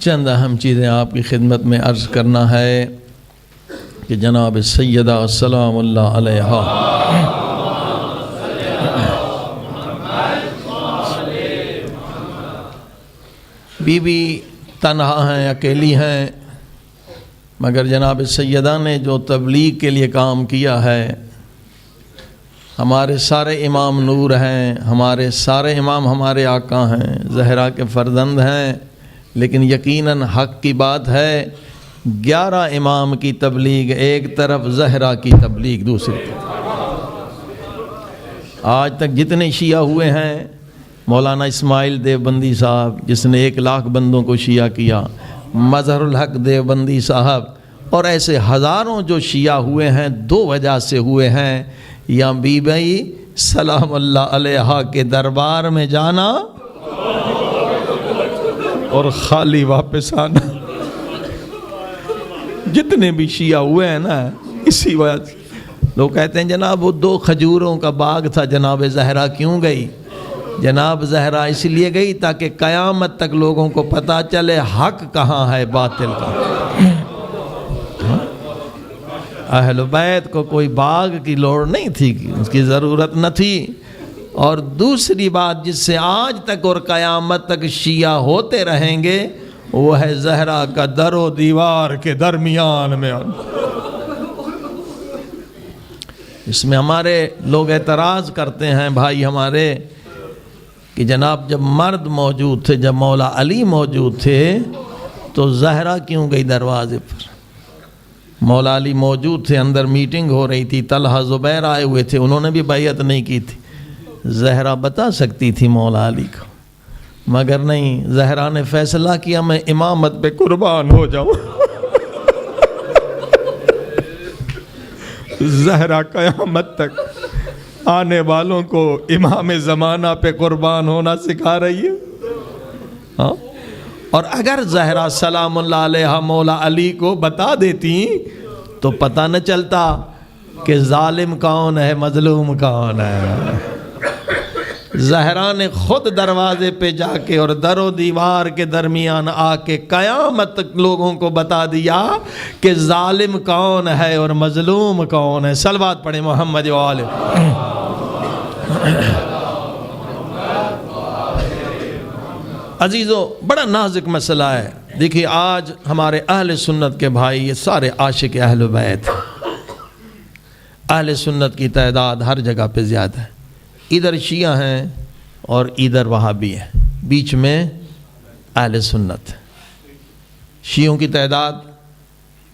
چند اہم چیزیں آپ کی خدمت میں عرض کرنا ہے کہ جناب سیدہ سلام اللہ علیہا بی بی تنہا ہیں، اکیلی ہیں، مگر جناب سیدہ نے جو تبلیغ کے لیے کام کیا ہے، ہمارے سارے امام نور ہیں، ہمارے سارے امام ہمارے آقا ہیں، زہرا کے فرزند ہیں، لیکن یقیناً حق کی بات ہے 11 امام کی تبلیغ ایک طرف، زہرا کی تبلیغ دوسری طرف۔ آج تک جتنے شیعہ ہوئے ہیں، مولانا اسماعیل دیوبندی صاحب جس نے 1 لاکھ بندوں کو شیعہ کیا، مظہر الحق دیوبندی صاحب، اور ایسے ہزاروں جو شیعہ ہوئے ہیں 2 وجہ سے ہوئے ہیں، یا بی بی سلام اللہ علیہا کے دربار میں جانا اور خالی واپس آنا۔ جتنے بھی شیعہ ہوئے ہیں نا، اسی وجہ سے لوگ کہتے ہیں جناب وہ 2 کھجوروں کا باغ تھا، جناب زہرا کیوں گئی؟ جناب زہرا اس لیے گئی تاکہ قیامت تک لوگوں کو پتہ چلے حق کہاں ہے، باطل کہاں۔ اہل بیت کو کوئی باغ کی لوڑ نہیں تھی، اس کی ضرورت نہ تھی۔ اور دوسری بات جس سے آج تک اور قیامت تک شیعہ ہوتے رہیں گے، وہ ہے زہرا کا در و دیوار کے درمیان میں۔ اس میں ہمارے لوگ اعتراض کرتے ہیں بھائی ہمارے کہ جناب جب مرد موجود تھے، جب مولا علی موجود تھے تو زہرا کیوں گئی دروازے پر؟ مولا علی موجود تھے، اندر میٹنگ ہو رہی تھی، طلحہ زبیر آئے ہوئے تھے، انہوں نے بھی بیعت نہیں کی تھی۔ زہرا بتا سکتی تھی مولا علی کو، مگر نہیں، زہرا نے فیصلہ کیا میں امامت پہ قربان ہو جاؤں۔ زہرا قیامت تک آنے والوں کو امام زمانہ پہ قربان ہونا سکھا رہی ہے۔ اور اگر زہرا سلام اللہ علیہ مولا علی کو بتا دیتی تو پتہ نہ چلتا کہ ظالم کون ہے، مظلوم کون ہے۔ زہرا نے خود دروازے پہ جا کے اور در و دیوار کے درمیان آ کے قیامت تک لوگوں کو بتا دیا کہ ظالم کون ہے اور مظلوم کون ہے۔ صلوات پڑھیں محمد و آلہ۔ عزیزو، بڑا نازک مسئلہ ہے۔ دیکھیے آج ہمارے اہل سنت کے بھائی یہ سارے عاشق اہل بیت، اہل سنت کی تعداد ہر جگہ پہ زیادہ ہے، ادھر شیعہ ہیں اور ادھر وہابی ہیں، بیچ میں اہل سنت۔ شیعوں کی تعداد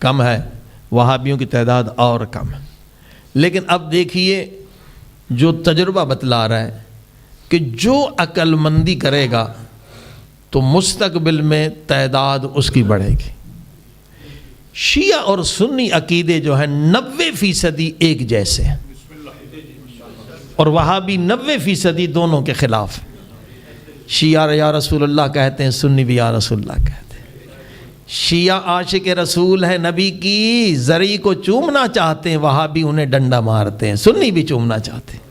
کم ہے، وہابیوں کی تعداد اور کم ہے۔ لیکن اب دیکھیے جو تجربہ بتلا رہا ہے کہ جو عقل مندی کرے گا تو مستقبل میں تعداد اس کی بڑھے گی۔ شیعہ اور سنی عقیدے جو ہیں 90% ایک جیسے ہیں، اور وہابی 90% دونوں کے خلاف۔ شیعہ یا رسول اللہ کہتے ہیں، سنی بھی یا رسول اللہ کہتے ہیں۔ شیعہ عاشق رسول ہے، نبی کی زری کو چومنا چاہتے ہیں، وہابی انہیں ڈنڈا مارتے ہیں۔ سنی بھی چومنا چاہتے ہیں،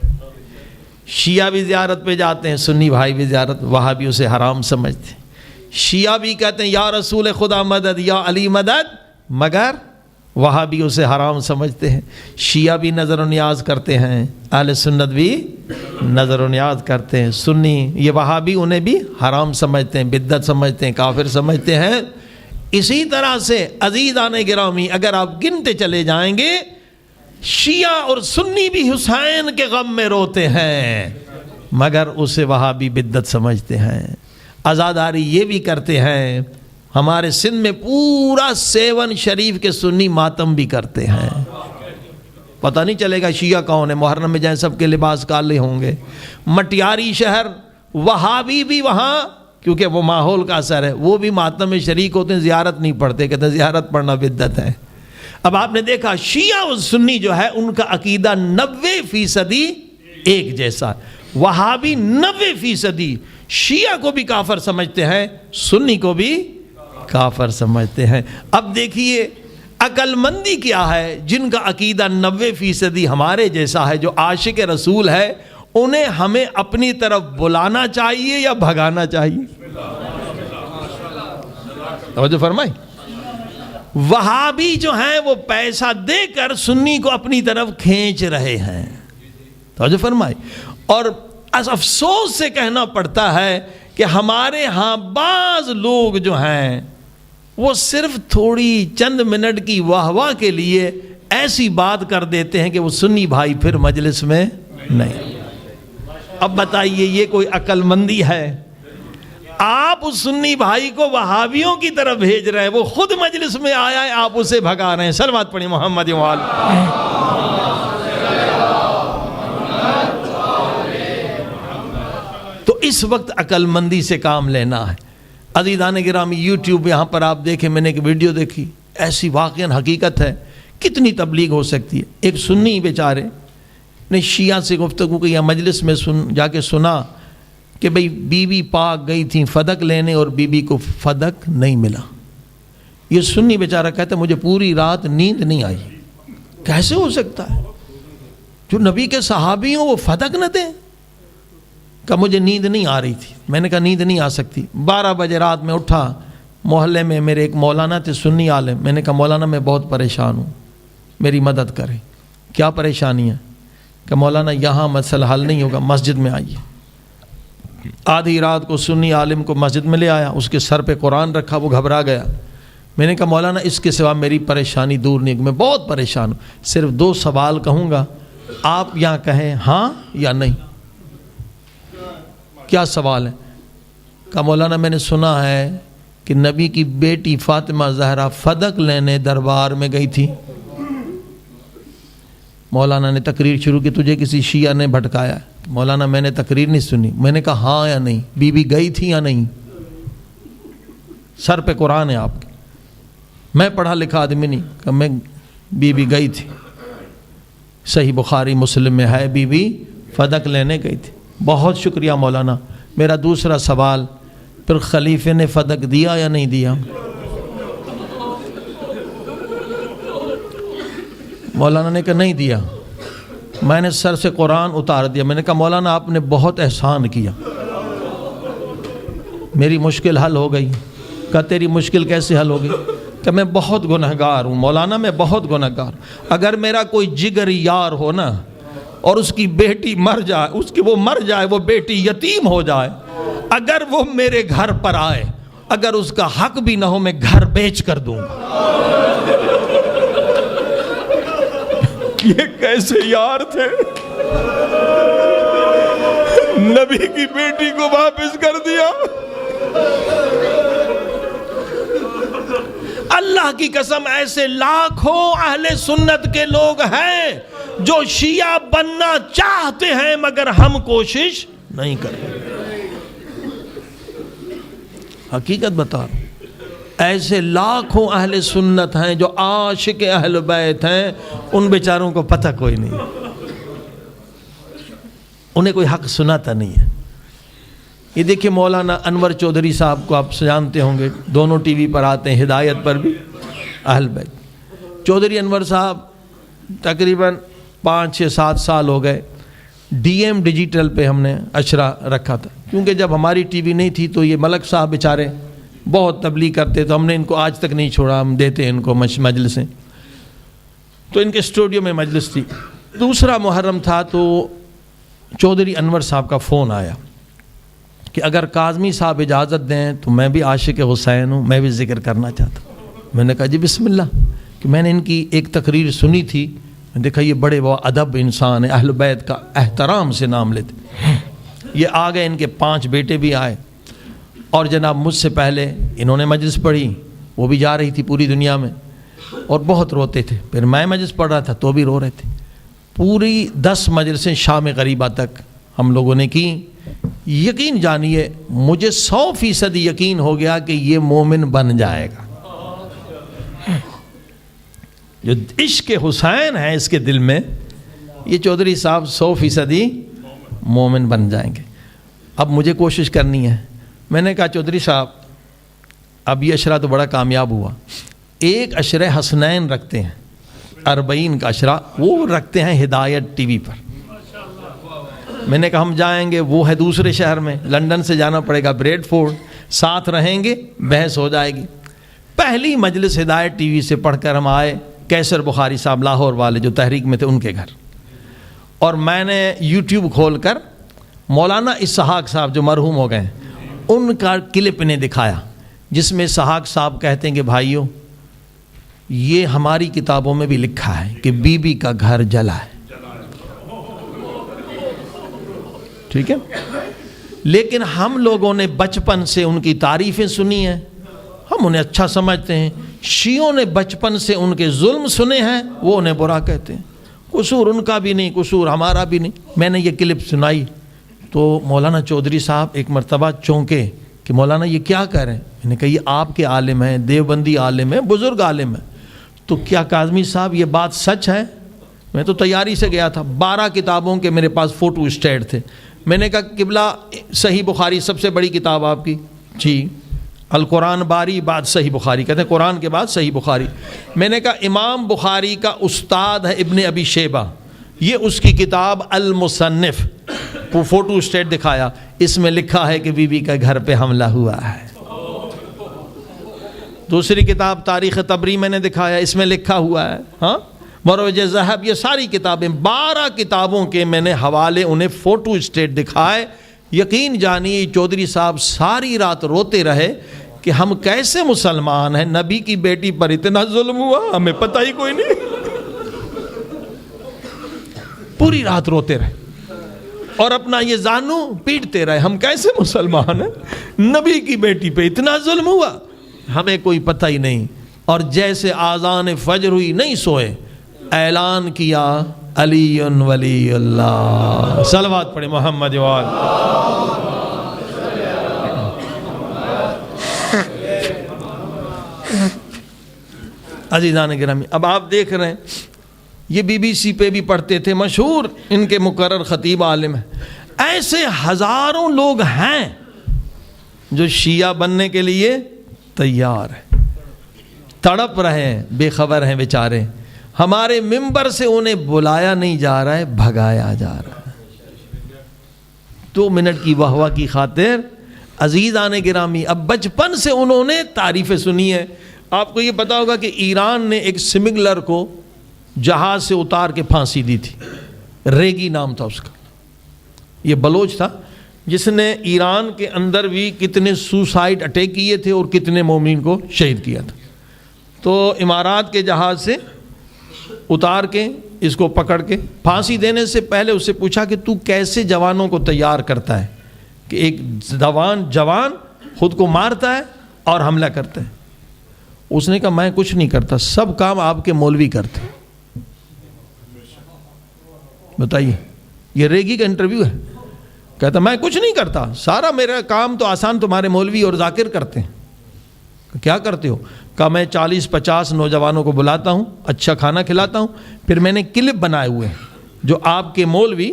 شیعہ بھی زیارت پہ جاتے ہیں، سنی بھائی بھی زیارت، وہابی اسے حرام سمجھتے ہیں۔ شیعہ بھی کہتے ہیں یا رسول خدا مدد، یا علی مدد، مگر وہابی اسے حرام سمجھتے ہیں۔ شیعہ بھی نظر و نیاز کرتے ہیں، اہل سنت بھی نظر و نیاز کرتے ہیں، سنی یہ وہابی انہیں بھی حرام سمجھتے ہیں، بدعت سمجھتے ہیں، کافر سمجھتے ہیں۔ اسی طرح سے عزیزان گرامی اگر آپ گنتے چلے جائیں گے، شیعہ اور سنی بھی حسین کے غم میں روتے ہیں، مگر اسے وہابی بدعت سمجھتے ہیں۔ عزاداری یہ بھی کرتے ہیں، ہمارے سندھ میں پورا 7 شریف کے سنی ماتم بھی کرتے ہیں۔ پتہ نہیں چلے گا شیعہ کون ہے، محرم میں جائیں سب کے لباس کالے ہوں گے۔ مٹیاری شہر وہابی بھی وہاں، کیونکہ وہ ماحول کا اثر ہے، وہ بھی ماتم میں شریک ہوتے ہیں، زیارت نہیں پڑھتے، کہتے ہیں زیارت پڑھنا بدعت ہے۔ اب آپ نے دیکھا شیعہ اور سنی جو ہے ان کا عقیدہ 90% ایک جیسا، وہابی 90% شیعہ کو بھی کافر سمجھتے ہیں، سنی کو بھی کافر سمجھتے ہیں۔ اب دیکھیے عقل مندی کیا ہے، جن کا عقیدہ 90% ہمارے جیسا ہے، جو عاشق رسول ہے، انہیں ہمیں اپنی طرف بلانا چاہیے یا بھگانا چاہیے؟ توجہ فرمائی. وہابی جو ہیں وہ پیسہ دے کر سنی کو اپنی طرف کھینچ رہے ہیں. توجہ فرمائی. اور افسوس سے کہنا پڑتا ہے کہ ہمارے ہاں بعض لوگ جو ہیں وہ صرف تھوڑی چند منٹ کی واہ واہ کے لیے ایسی بات کر دیتے ہیں کہ وہ سنی بھائی پھر مجلس میں نہیں. اب بتائیے یہ کوئی عقل مندی ہے؟ آپ اس سنی بھائی کو وہابیوں کی طرف بھیج رہے ہیں، وہ خود مجلس میں آیا ہے، آپ اسے بھگا رہے ہیں. صلوات پڑھیں محمد وآل. تو اس وقت عقل مندی سے کام لینا ہے. عزیزان گرامی، یوٹیوب یہاں پر آپ دیکھیں، میں نے ایک ویڈیو دیکھی، ایسی واقعاً حقیقت ہے. کتنی تبلیغ ہو سکتی ہے؟ ایک سنی بیچارے نے شیعہ سے گفتگو کی یا مجلس میں جا کے سنا کہ بھئی بی بی پاک گئی تھیں فدق لینے اور بی بی کو فدق نہیں ملا. یہ سنی بیچارہ کہتا ہے مجھے پوری رات نیند نہیں آئی. کیسے ہو سکتا ہے؟ جو نبی کے صحابی ہوں وہ فدق نہ دیں؟ کہ مجھے نیند نہیں آ رہی تھی. میں نے کہا نیند نہیں آ سکتی. 12 بجے رات میں اٹھا، محلے میں میرے ایک مولانا تھے سنی عالم. میں نے کہا مولانا میں بہت پریشان ہوں، میری مدد کریں. کیا پریشانی ہے؟ کہ مولانا یہاں مسئلہ حل نہیں ہوگا، مسجد میں آئیے. آدھی رات کو سنی عالم کو مسجد میں لے آیا، اس کے سر پہ قرآن رکھا، وہ گھبرا گیا. میں نے کہا مولانا اس کے سوا میری پریشانی دور نہیں، میں بہت پریشان ہوں، صرف 2 سوال کہوں گا، آپ یہاں کہیں ہاں یا نہیں. کیا سوال ہے؟ کہا مولانا میں نے سنا ہے کہ نبی کی بیٹی فاطمہ زہرا فدق لینے دربار میں گئی تھی. مولانا نے تقریر شروع کی، تجھے کسی شیعہ نے بھٹکایا ہے. مولانا میں نے تقریر نہیں سنی. میں نے کہا ہاں یا نہیں، بی بی گئی تھی یا نہیں؟ سر پہ قرآن ہے آپ کے. میں پڑھا لکھا آدمی نہیں کہ میں بی بی گئی تھی. صحیح بخاری مسلم میں ہے بی بی فدق لینے گئی تھی. بہت شکریہ مولانا. میرا دوسرا سوال، پھر خلیفے نے فدق دیا یا نہیں دیا؟ مولانا نے کہا نہیں دیا. میں نے سر سے قرآن اتار دیا. میں نے کہا مولانا آپ نے بہت احسان کیا، میری مشکل حل ہو گئی. کہا تیری مشکل کیسے حل ہوگی؟ کہ میں بہت گنہگار ہوں مولانا، میں بہت گنہگار. اگر میرا کوئی جگری یار ہو نا اور اس کی بیٹی مر جائے، وہ مر جائے، وہ بیٹی یتیم ہو جائے، اگر وہ میرے گھر پر آئے، اگر اس کا حق بھی نہ ہو میں گھر بیچ کر دوں گا. یہ کیسے یار تھے؟ نبی کی بیٹی کو واپس کر دیا. اللہ کی قسم ایسے لاکھوں اہل سنت کے لوگ ہیں جو شیعہ بننا چاہتے ہیں مگر ہم کوشش نہیں کرتے. حقیقت بتا رہا ہوں، ایسے لاکھوں اہل سنت ہیں جو عاشق اہل بیت ہیں، ان بیچاروں کو پتہ کوئی نہیں، انہیں کوئی حق سناتا نہیں ہے. یہ دیکھیں مولانا انور چودھری صاحب کو آپ جانتے ہوں گے، دونوں ٹی وی پر آتے ہیں، ہدایت پر بھی، اہل بیت. چودھری انور صاحب تقریباً 5-6-7 سال ہو گئے. ڈی ایم ڈیجیٹل پہ ہم نے اشرا رکھا تھا، کیونکہ جب ہماری ٹی وی نہیں تھی تو یہ ملک صاحب بیچارے بہت تبلیغ کرتے، تو ہم نے ان کو آج تک نہیں چھوڑا، ہم دیتے ہیں ان کو مجلسیں. تو ان کے اسٹوڈیو میں مجلس تھی. دوسرا محرم تھا تو چودھری انور صاحب کا فون آیا کہ اگر کاظمی صاحب اجازت دیں تو میں بھی عاشق حسین ہوں، میں بھی ذکر کرنا چاہتا ہوں. میں نے کہا جی بسم اللہ. کہ میں نے ان کی ایک تقریر سنی تھی، میں دیکھا یہ بڑے وہ ادب انسان ہیں، اہل بیت کا احترام سے نام لیتے. یہ آ گئے، ان کے 5 بیٹے بھی آئے، اور جناب مجھ سے پہلے انہوں نے مجلس پڑھی، وہ بھی جا رہی تھی پوری دنیا میں، اور بہت روتے تھے. پھر میں مجلس پڑھ رہا تھا تو بھی رو رہے تھے. پوری 10 مجلسیں شام غریبہ تک ہم لوگوں نے کی. یقین جانیے مجھے 100% یقین ہو گیا کہ یہ مومن بن جائے گا. جو عشق حسین ہے اس کے دل میں، یہ چودھری صاحب 100% مومن بن جائیں گے. اب مجھے کوشش کرنی ہے. میں نے کہا چودھری صاحب اب یہ اشرا تو بڑا کامیاب ہوا، ایک اشرہ حسنین رکھتے ہیں، 40 کا اشرا وہ رکھتے ہیں ہدایت ٹی وی پر. میں نے کہا ہم جائیں گے، وہ ہے دوسرے شہر میں، لندن سے جانا پڑے گا، بریڈ فورڈ، ساتھ رہیں گے، بحث ہو جائے گی. پہلی مجلس ہدایت ٹی وی سے پڑھ کر ہم آئے کیسر بخاری صاحب لاہور والے جو تحریک میں تھے ان کے گھر، اور میں نے یوٹیوب کھول کر مولانا اسحاق صاحب جو مرحوم ہو گئے ان کا کلپ نے دکھایا، جس میں اسحاق صاحب کہتے ہیں کہ بھائیوں یہ ہماری کتابوں میں بھی لکھا ہے کہ بی بی کا گھر جلا ہے، ٹھیک ہے، لیکن ہم لوگوں نے بچپن سے ان کی تعریفیں سنی ہیں، ہم انہیں اچھا سمجھتے ہیں، شیعوں نے بچپن سے ان کے ظلم سنے ہیں، وہ انہیں برا کہتے ہیں، قصور ان کا بھی نہیں، قصور ہمارا بھی نہیں۔ میں نے یہ کلپ سنائی تو مولانا چودھری صاحب ایک مرتبہ چونکے کہ مولانا یہ کیا کہہ رہے ہیں؟ میں نے کہا یہ آپ کے عالم ہیں، دیوبندی عالم ہیں، بزرگ عالم ہیں، تو کیا کاظمی صاحب یہ بات سچ ہے؟ میں تو تیاری سے گیا تھا، 12 کتابوں کے میرے پاس فوٹو اسٹیٹ تھے۔ میں نے کہا قبلہ صحیح بخاری سب سے بڑی کتاب آپ کی؟ جی۔ القرآن باری بعد صحیح بخاری، کہتے ہیں قرآن کے بعد صحیح بخاری۔ میں نے کہا امام بخاری کا استاد ہے ابن ابی شیبہ، یہ اس کی کتاب المصنف، فوٹو اسٹیٹ دکھایا، اس میں لکھا ہے کہ بی بی کا گھر پہ حملہ ہوا ہے۔ دوسری کتاب تاریخ طبری میں نے دکھایا، اس میں لکھا ہوا ہے، ہاں، مروج ذہب، یہ ساری کتابیں 12 کتابوں کے میں نے حوالے انہیں فوٹو اسٹیٹ دکھائے۔ یقین جانیے چودھری صاحب ساری رات روتے رہے کہ ہم کیسے مسلمان ہیں، نبی کی بیٹی پر اتنا ظلم ہوا ہمیں پتہ ہی کوئی نہیں، پوری رات روتے رہے اور اپنا یہ زانو پیٹتے رہے، ہم کیسے مسلمان ہیں، نبی کی بیٹی پہ اتنا ظلم ہوا ہمیں کوئی پتہ ہی نہیں۔ اور جیسے آذان فجر ہوئی نہیں سوئے، اعلان کیا علی ولی اللہ، صلوات پڑھے محمد وآل۔ عزیزان گرامی، اب آپ دیکھ رہے ہیں یہ بی بی سی پہ بھی پڑھتے تھے، مشہور ان کے مقرر خطیب عالم ہیں۔ ایسے ہزاروں لوگ ہیں جو شیعہ بننے کے لیے تیار ہیں، تڑپ رہے ہیں، بے خبر ہیں بیچارے، ہمارے ممبر سے انہیں بلایا نہیں جا رہا ہے، بھگایا جا رہا ہے۔ 2 منٹ کی واہ واہ کی خاطر عزیزان گرامی، اب بچپن سے انہوں نے تعریفیں سنی ہے۔ آپ کو یہ پتا ہوگا کہ ایران نے ایک سمگلر کو جہاز سے اتار کے پھانسی دی تھی، ریگی نام تھا اس کا، یہ بلوچ تھا جس نے ایران کے اندر بھی کتنے سوسائڈ اٹیک کیے تھے اور کتنے مومنین کو شہید کیا تھا۔ تو امارات کے جہاز سے اتار کے اس کو پکڑ کے پھانسی دینے سے پہلے اس سے پوچھا کہ تو کیسے جوانوں کو تیار کرتا ہے کہ ایک جوان خود کو مارتا ہے اور حملہ کرتا ہے؟ اس نے کہا میں کچھ نہیں کرتا، سب کام آپ کے مولوی کرتے۔ بتائیے، یہ ریگی کا انٹرویو ہے، کہتا میں کچھ نہیں کرتا، سارا میرا کام تو آسان تمہارے مولوی اور ذاکر کرتے ہیں۔ کیا کرتے ہو؟ کہا میں 40-50 نوجوانوں کو بلاتا ہوں، اچھا کھانا کھلاتا ہوں، پھر میں نے کلپ بنائے ہوئے ہیں جو آپ کے مولوی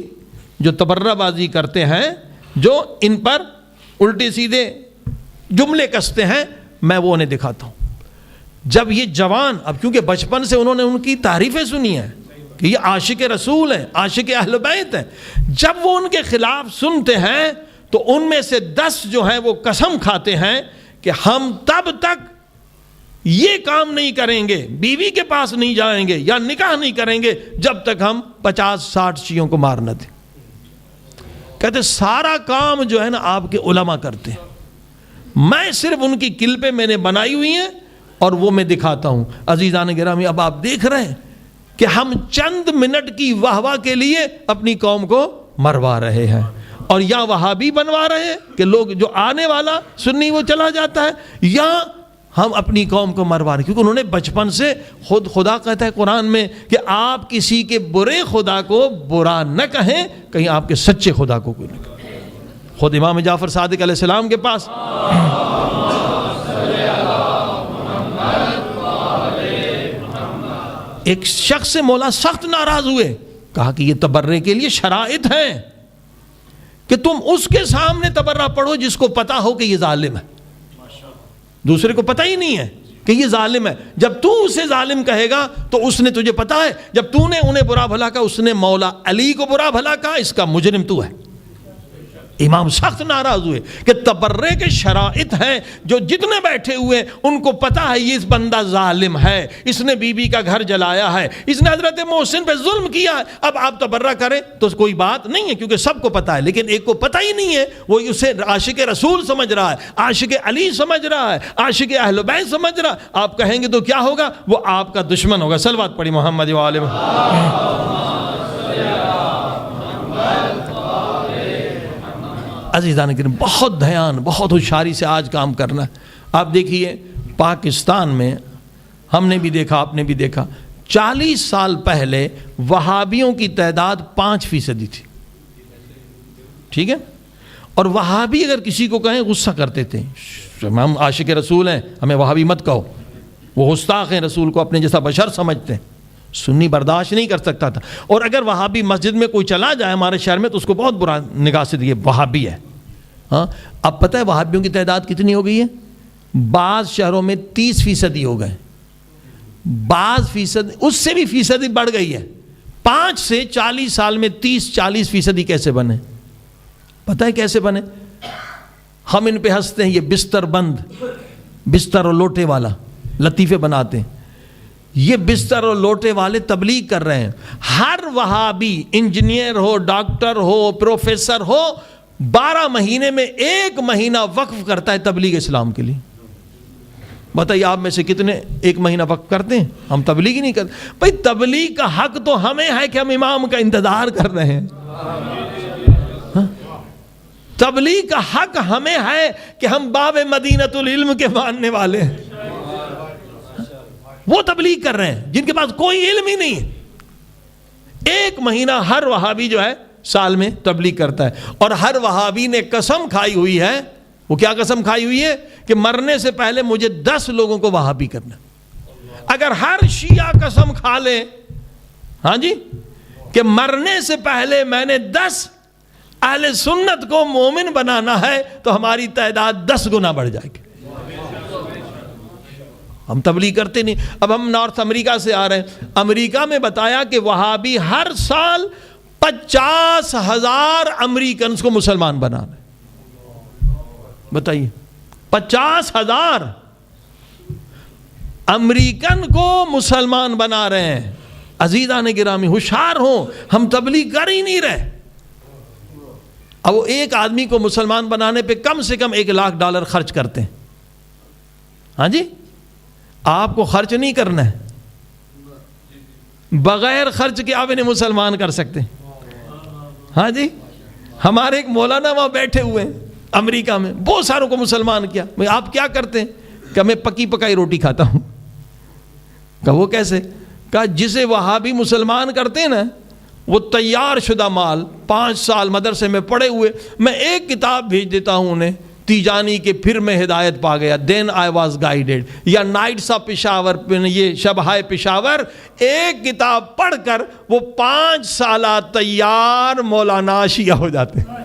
جو تبرہ بازی کرتے ہیں، جو ان پر الٹے سیدھے جملے کستے ہیں، میں وہ انہیں دکھاتا ہوں۔ جب یہ جوان، اب کیونکہ بچپن سے انہوں نے ان کی تعریفیں سنی ہیں کہ یہ عاشق رسول ہیں، عاشق اہل بیت ہیں، جب وہ ان کے خلاف سنتے ہیں تو ان میں سے 10 جو ہیں وہ قسم کھاتے ہیں کہ ہم تب تک یہ کام نہیں کریں گے، بیوی کے پاس نہیں جائیں گے یا نکاح نہیں کریں گے جب تک ہم 50-60 شیعوں کو مار نہ دیں۔ کہتے سارا کام جو ہے نا آپ کے علماء کرتے ہیں، میں صرف ان کی کلپیں میں نے بنائی ہوئی ہیں اور وہ میں دکھاتا ہوں۔ عزیزان گرامی، اب آپ دیکھ رہے ہیں کہ ہم چند منٹ کی واہ واہ کے لیے اپنی قوم کو مروا رہے ہیں، اور یا وہابی بنوا رہے ہیں کہ لوگ جو آنے والا سنی وہ چلا جاتا ہے، یا ہم اپنی قوم کو مروا رہے ہیں، کیونکہ انہوں نے بچپن سے خدا کہتا ہے قرآن میں کہ آپ کسی کے برے خدا کو برا نہ کہیں، کہیں آپ کے سچے خدا کو کوئی نہ کہیں۔ خود امام جعفر صادق علیہ السلام کے پاس ایک شخص سے مولا سخت ناراض ہوئے، کہا کہ یہ تبرے کے لیے شرائط ہیں کہ تم اس کے سامنے تبرہ پڑھو جس کو پتا ہو کہ یہ ظالم ہے، دوسرے کو پتہ ہی نہیں ہے کہ یہ ظالم ہے۔ جب تو اسے ظالم کہے گا تو اس نے تجھے پتا ہے، جب تو نے انہیں برا بھلا کہا، اس نے مولا علی کو برا بھلا کہا، اس کا مجرم تو ہے۔ امام سخت ناراض ہوئے کہ تبرے کے شرائط ہیں جو جتنے بیٹھے ہوئے ان کو پتا ہے یہ اس بندہ ظالم ہے, اس نے بی بی کا گھر جلایا ہے, اس نے حضرت محسن پہ ظلم کیا ہے, اب آپ تبرہ کریں تو کوئی بات نہیں ہے کیونکہ سب کو پتا ہے, لیکن ایک کو پتا ہی نہیں ہے, وہ اسے عاشق رسول سمجھ رہا ہے, عاشق علی سمجھ رہا ہے, عاشق اہل بیت سمجھ رہا ہے. آپ کہیں گے تو کیا ہوگا؟ وہ آپ کا دشمن ہوگا. صلوات پڑھی محمد و آل محمد. عزیزان کریم, بہت دھیان, بہت ہوشیاری سے آج کام کرنا ہے. آپ دیکھیے پاکستان میں ہم نے بھی دیکھا, آپ نے بھی دیکھا, 40 سال پہلے وہابیوں کی تعداد 5% تھی, ٹھیک ہے, اور وہابی اگر کسی کو کہیں غصہ کرتے تھے, ہم عاشق رسول ہیں ہمیں وہابی مت کہو, وہ گستاخ ہیں, رسول کو اپنے جیسا بشر سمجھتے ہیں. سنی برداشت نہیں کر سکتا تھا, اور اگر وہابی مسجد میں کوئی چلا جائے ہمارے شہر میں تو اس کو بہت برا نگاہ سے دیکھے, وہابی ہے. ہاں, اب پتہ ہے وہابیوں کی تعداد کتنی ہو گئی ہے؟ بعض شہروں میں 30% ہو گئے, بعض فیصد اس سے بھی فیصدی بڑھ گئی ہے. 5 سے 40 سال میں 30-40% کیسے بنے؟ پتہ ہے کیسے بنے؟ ہم ان پہ ہنستے ہیں, یہ بستر بند, بستر اور لوٹے والا لطیفے بناتے ہیں. یہ بستر اور لوٹے والے تبلیغ کر رہے ہیں. ہر وہابی انجینئر ہو, ڈاکٹر ہو, پروفیسر ہو, 12 مہینے میں 1 مہینہ وقف کرتا ہے تبلیغ اسلام کے لیے. بتائیے آپ میں سے کتنے 1 مہینہ وقف کرتے ہیں؟ ہم تبلیغ ہی نہیں کرتے. بھائی تبلیغ کا حق تو ہمیں ہے کہ ہم امام کا انتظار کر رہے ہیں. تبلیغ کا حق ہمیں ہے کہ ہم باب مدینۃ العلم کے ماننے والے ہیں. وہ تبلیغ کر رہے ہیں جن کے پاس کوئی علم ہی نہیں ہے. 1 مہینہ ہر وہابی جو ہے سال میں تبلیغ کرتا ہے, اور ہر وہابی نے قسم کھائی ہوئی ہے. وہ کیا قسم کھائی ہوئی ہے؟ کہ مرنے سے پہلے مجھے 10 لوگوں کو وہابی کرنا. اگر ہر شیعہ قسم کھا لے, ہاں جی, کہ مرنے سے پہلے میں نے 10 اہل سنت کو مومن بنانا ہے, تو ہماری تعداد 10 گنا بڑھ جائے گی. ہم تبلیغ کرتے نہیں. اب ہم نارتھ امریکہ سے آ رہے ہیں, امریکہ میں بتایا کہ وہابی ہر سال 50,000 امریکنز کو مسلمان بنا رہے ہیں. بتائیے, 50,000 امریکن کو مسلمان بنا رہے ہیں. عزیزان گرامی ہوشیار ہوں, ہم تبلیغ کر ہی نہیں رہے. اب وہ ایک آدمی کو مسلمان بنانے پہ کم سے کم $1,00,000 خرچ کرتے ہیں. ہاں جی, آپ کو خرچ نہیں کرنا ہے, بغیر خرچ کے آپ انہیں مسلمان کر سکتے ہیں. ہاں جی, ہمارے ایک مولانا وہاں بیٹھے ہوئے ہیں امریکہ میں, بہت ساروں کو مسلمان کیا. آپ کیا کرتے ہیں؟ کہ میں پکی پکائی روٹی کھاتا ہوں. کہا وہ کیسے؟ کہا جسے وہابی مسلمان کرتے ہیں نا, وہ تیار شدہ مال 5 سال مدرسے میں پڑھے ہوئے, میں ایک کتاب بھیج دیتا ہوں انہیں, تیجانی کے پھر میں ہدایت پا گیا, دین آئی واز گائیڈیڈ, یا نائٹس آف پشاور, یہ شبہائے پشاور, ایک کتاب پڑھ کر وہ 5 سالہ تیار مولانا شیعہ ہو جاتے ہیں.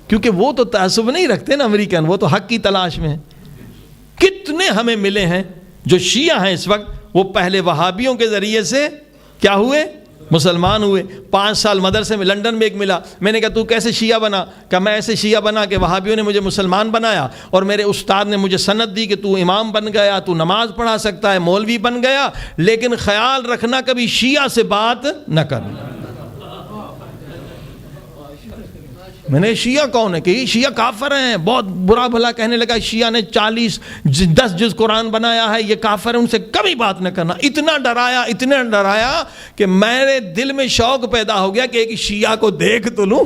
کیونکہ وہ تو تعصب نہیں رکھتے نا امریکن, وہ تو حق کی تلاش میں ہیں. کتنے ہمیں ملے ہیں جو شیعہ ہیں اس وقت, وہ پہلے وہابیوں کے ذریعے سے کیا ہوئے؟ مسلمان ہوئے. 5 سال مدرسے میں, لنڈن میں ایک ملا, میں نے کہا تو کیسے شیعہ بنا؟ کہ میں ایسے شیعہ بنا کہ وہابیوں نے مجھے مسلمان بنایا, اور میرے استاد نے مجھے سند دی کہ تو امام بن گیا, تو نماز پڑھا سکتا ہے, مولوی بن گیا, لیکن خیال رکھنا کبھی شیعہ سے بات نہ کرنا. میں نے شیعہ کون ہے؟ کہ یہ شیعہ کافر ہیں. بہت برا بھلا کہنے لگا, شیعہ نے 10 جز قرآن بنایا ہے, یہ کافر ہے, ان سے کبھی بات نہ کرنا. اتنا ڈرایا کہ میرے دل میں شوق پیدا ہو گیا کہ ایک شیعہ کو دیکھ تو لوں.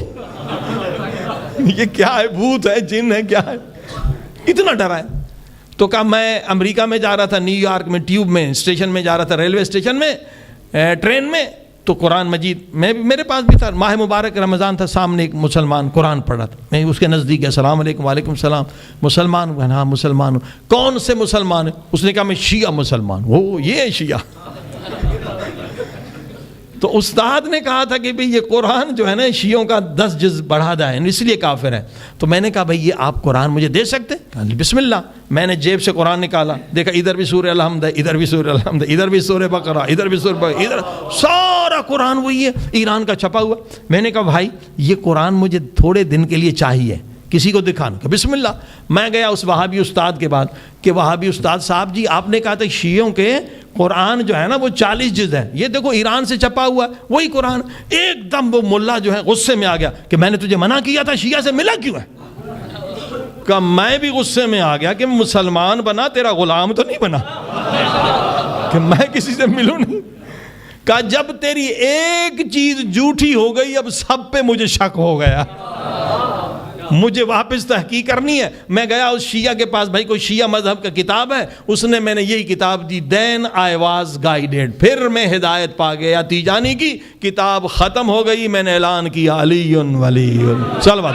یہ کیا ہے, بھوت ہے, جن ہے, کیا ہے, اتنا ڈرایا. تو کہا میں امریکہ میں جا رہا تھا, نیو یارک میں ٹیوب میں اسٹیشن میں جا رہا تھا, ریلوے اسٹیشن میں, ٹرین میں, تو قرآن مجید میں میرے پاس بھی تھا. ماہ مبارک رمضان تھا, سامنے ایک مسلمان قرآن پڑھ رہا تھا, میں اس کے نزدیک گیا, السلام علیکم. وعلیکم السلام. مسلمان ہوں؟ ہاں مسلمان ہوں. کون سے مسلمان ہیں؟ اس نے کہا میں شیعہ مسلمان ہوں. وہ یہ شیعہ. تو استاد نے کہا تھا کہ بھئی یہ قرآن جو ہے نا شیعوں کا 10 جز بڑھا دیا ہے, اس لیے کافر ہے. تو میں نے کہا بھئی یہ آپ قرآن مجھے دے سکتے؟ کہا بسم اللہ. میں نے جیب سے قرآن نکالا, دیکھا ادھر بھی سورہ الحمد ہے, ادھر بھی سورہ الحمد ہے, ادھر بھی سورہ بقرہ, ادھر بھی سورہ بقرہ, ادھر سارا سارا قرآن وہی ہے ایران کا چھپا ہوا. میں نے کہا بھائی یہ قرآن مجھے تھوڑے دن کے لیے چاہیے, کسی کو دکھانا. کہ بسم اللہ. میں گیا اس وہابی استاد کے بعد کہ وہابی استاد صاحب جی آپ نے کہا تھا شیعوں کے قرآن جو ہے نا وہ 40 جز ہے, یہ دیکھو ایران سے چھپا ہوا ہے وہی قرآن. ایک دم وہ ملا جو ہے غصے میں آ گیا کہ میں نے تجھے منع کیا تھا, شیعہ سے ملا کیوں ہے؟ کہ میں بھی غصے میں آ گیا کہ مسلمان بنا, تیرا غلام تو نہیں بنا کہ میں کسی سے ملوں نہیں. کہا جب تیری ایک چیز جھوٹی ہو گئی اب سب پہ مجھے شک ہو گیا, مجھے واپس تحقیق کرنی ہے. میں گیا اس شیعہ کے پاس, بھائی کوئی شیعہ مذہب کا کتاب ہے؟ اس نے میں نے یہی کتاب دی, دین آئی واز گائیڈیڈ. پھر میں ہدایت پا گیا. تیجانی کی کتاب ختم ہو گئی, میں نے اعلان کیا علی ولی. چل بات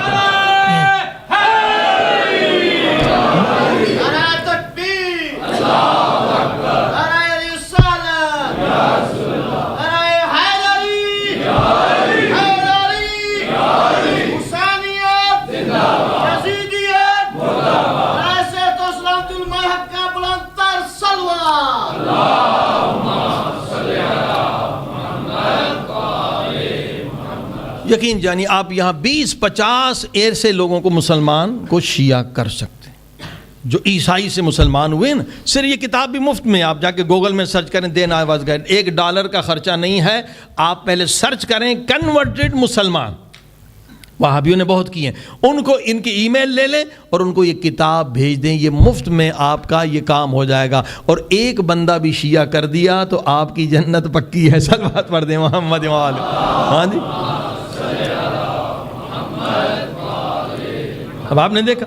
یقین جانی آپ یہاں 20-50 ایسے لوگوں کو مسلمان کو شیعہ کر سکتے ہیں جو عیسائی سے مسلمان ہوئے نا. صرف یہ کتاب بھی مفت میں, آپ جا کے گوگل میں سرچ کریں دین آئی واز گائیڈ, $1 کا خرچہ نہیں ہے. آپ پہلے سرچ کریں کنورٹڈ مسلمان, وہابیوں نے بہت کیے ہیں, ان کو ان کی ای میل لے لیں اور ان کو یہ کتاب بھیج دیں, یہ مفت میں آپ کا یہ کام ہو جائے گا. اور ایک بندہ بھی شیعہ کر دیا تو آپ کی جنت پکی ہے. صلوات پڑھ دیں محمد والے. ہاں جی, اب آپ نے دیکھا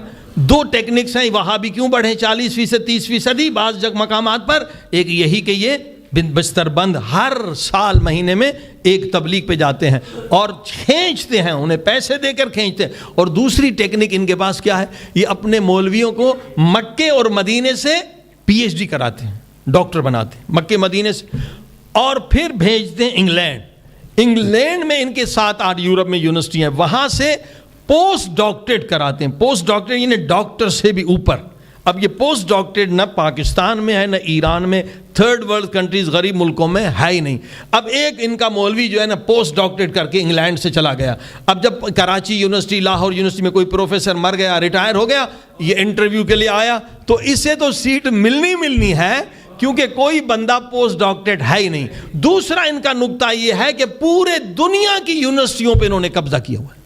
2 ٹیکنکس ہیں وہابی کیوں بڑھے 40% 30% بعض جگہ مقامات پر. ایک یہی کہ یہ بستر بند ہر سال مہینے میں ایک تبلیغ پہ جاتے ہیں اور کھینچتے ہیں, انہیں پیسے دے کر کھینچتے ہیں. اور دوسری ٹیکنیک ان کے پاس کیا ہے, یہ اپنے مولویوں کو مکے اور مدینے سے PhD کراتے ہیں, ڈاکٹر بناتے ہیں مکے مدینے سے, اور پھر بھیجتے ہیں انگلینڈ. انگلینڈ میں ان کے 7-8 یورپ میں یونیورسٹی ہیں, وہاں سے پوسٹ ڈاکٹریٹ کراتے ہیں. پوسٹ ڈاکٹریٹ یعنی ڈاکٹر سے بھی اوپر. اب یہ پوسٹ ڈاکٹریٹ نہ پاکستان میں ہے نہ ایران میں, تھرڈ ورلڈ کنٹریز غریب ملکوں میں ہے ہی نہیں. اب ایک ان کا مولوی جو ہے نا پوسٹ ڈاکٹریٹ کر کے انگلینڈ سے چلا گیا. اب جب کراچی یونیورسٹی لاہور یونیورسٹی میں کوئی پروفیسر مر گیا, ریٹائر ہو گیا, یہ انٹرویو کے لیے آیا تو اسے تو سیٹ ملنی ہے کیونکہ کوئی بندہ پوسٹ ڈاکٹریٹ ہے ہی نہیں. دوسرا ان کا نقطہ یہ ہے کہ پورے دنیا کی یونیورسٹیوں پہ انہوں نے قبضہ کیا ہوا ہے,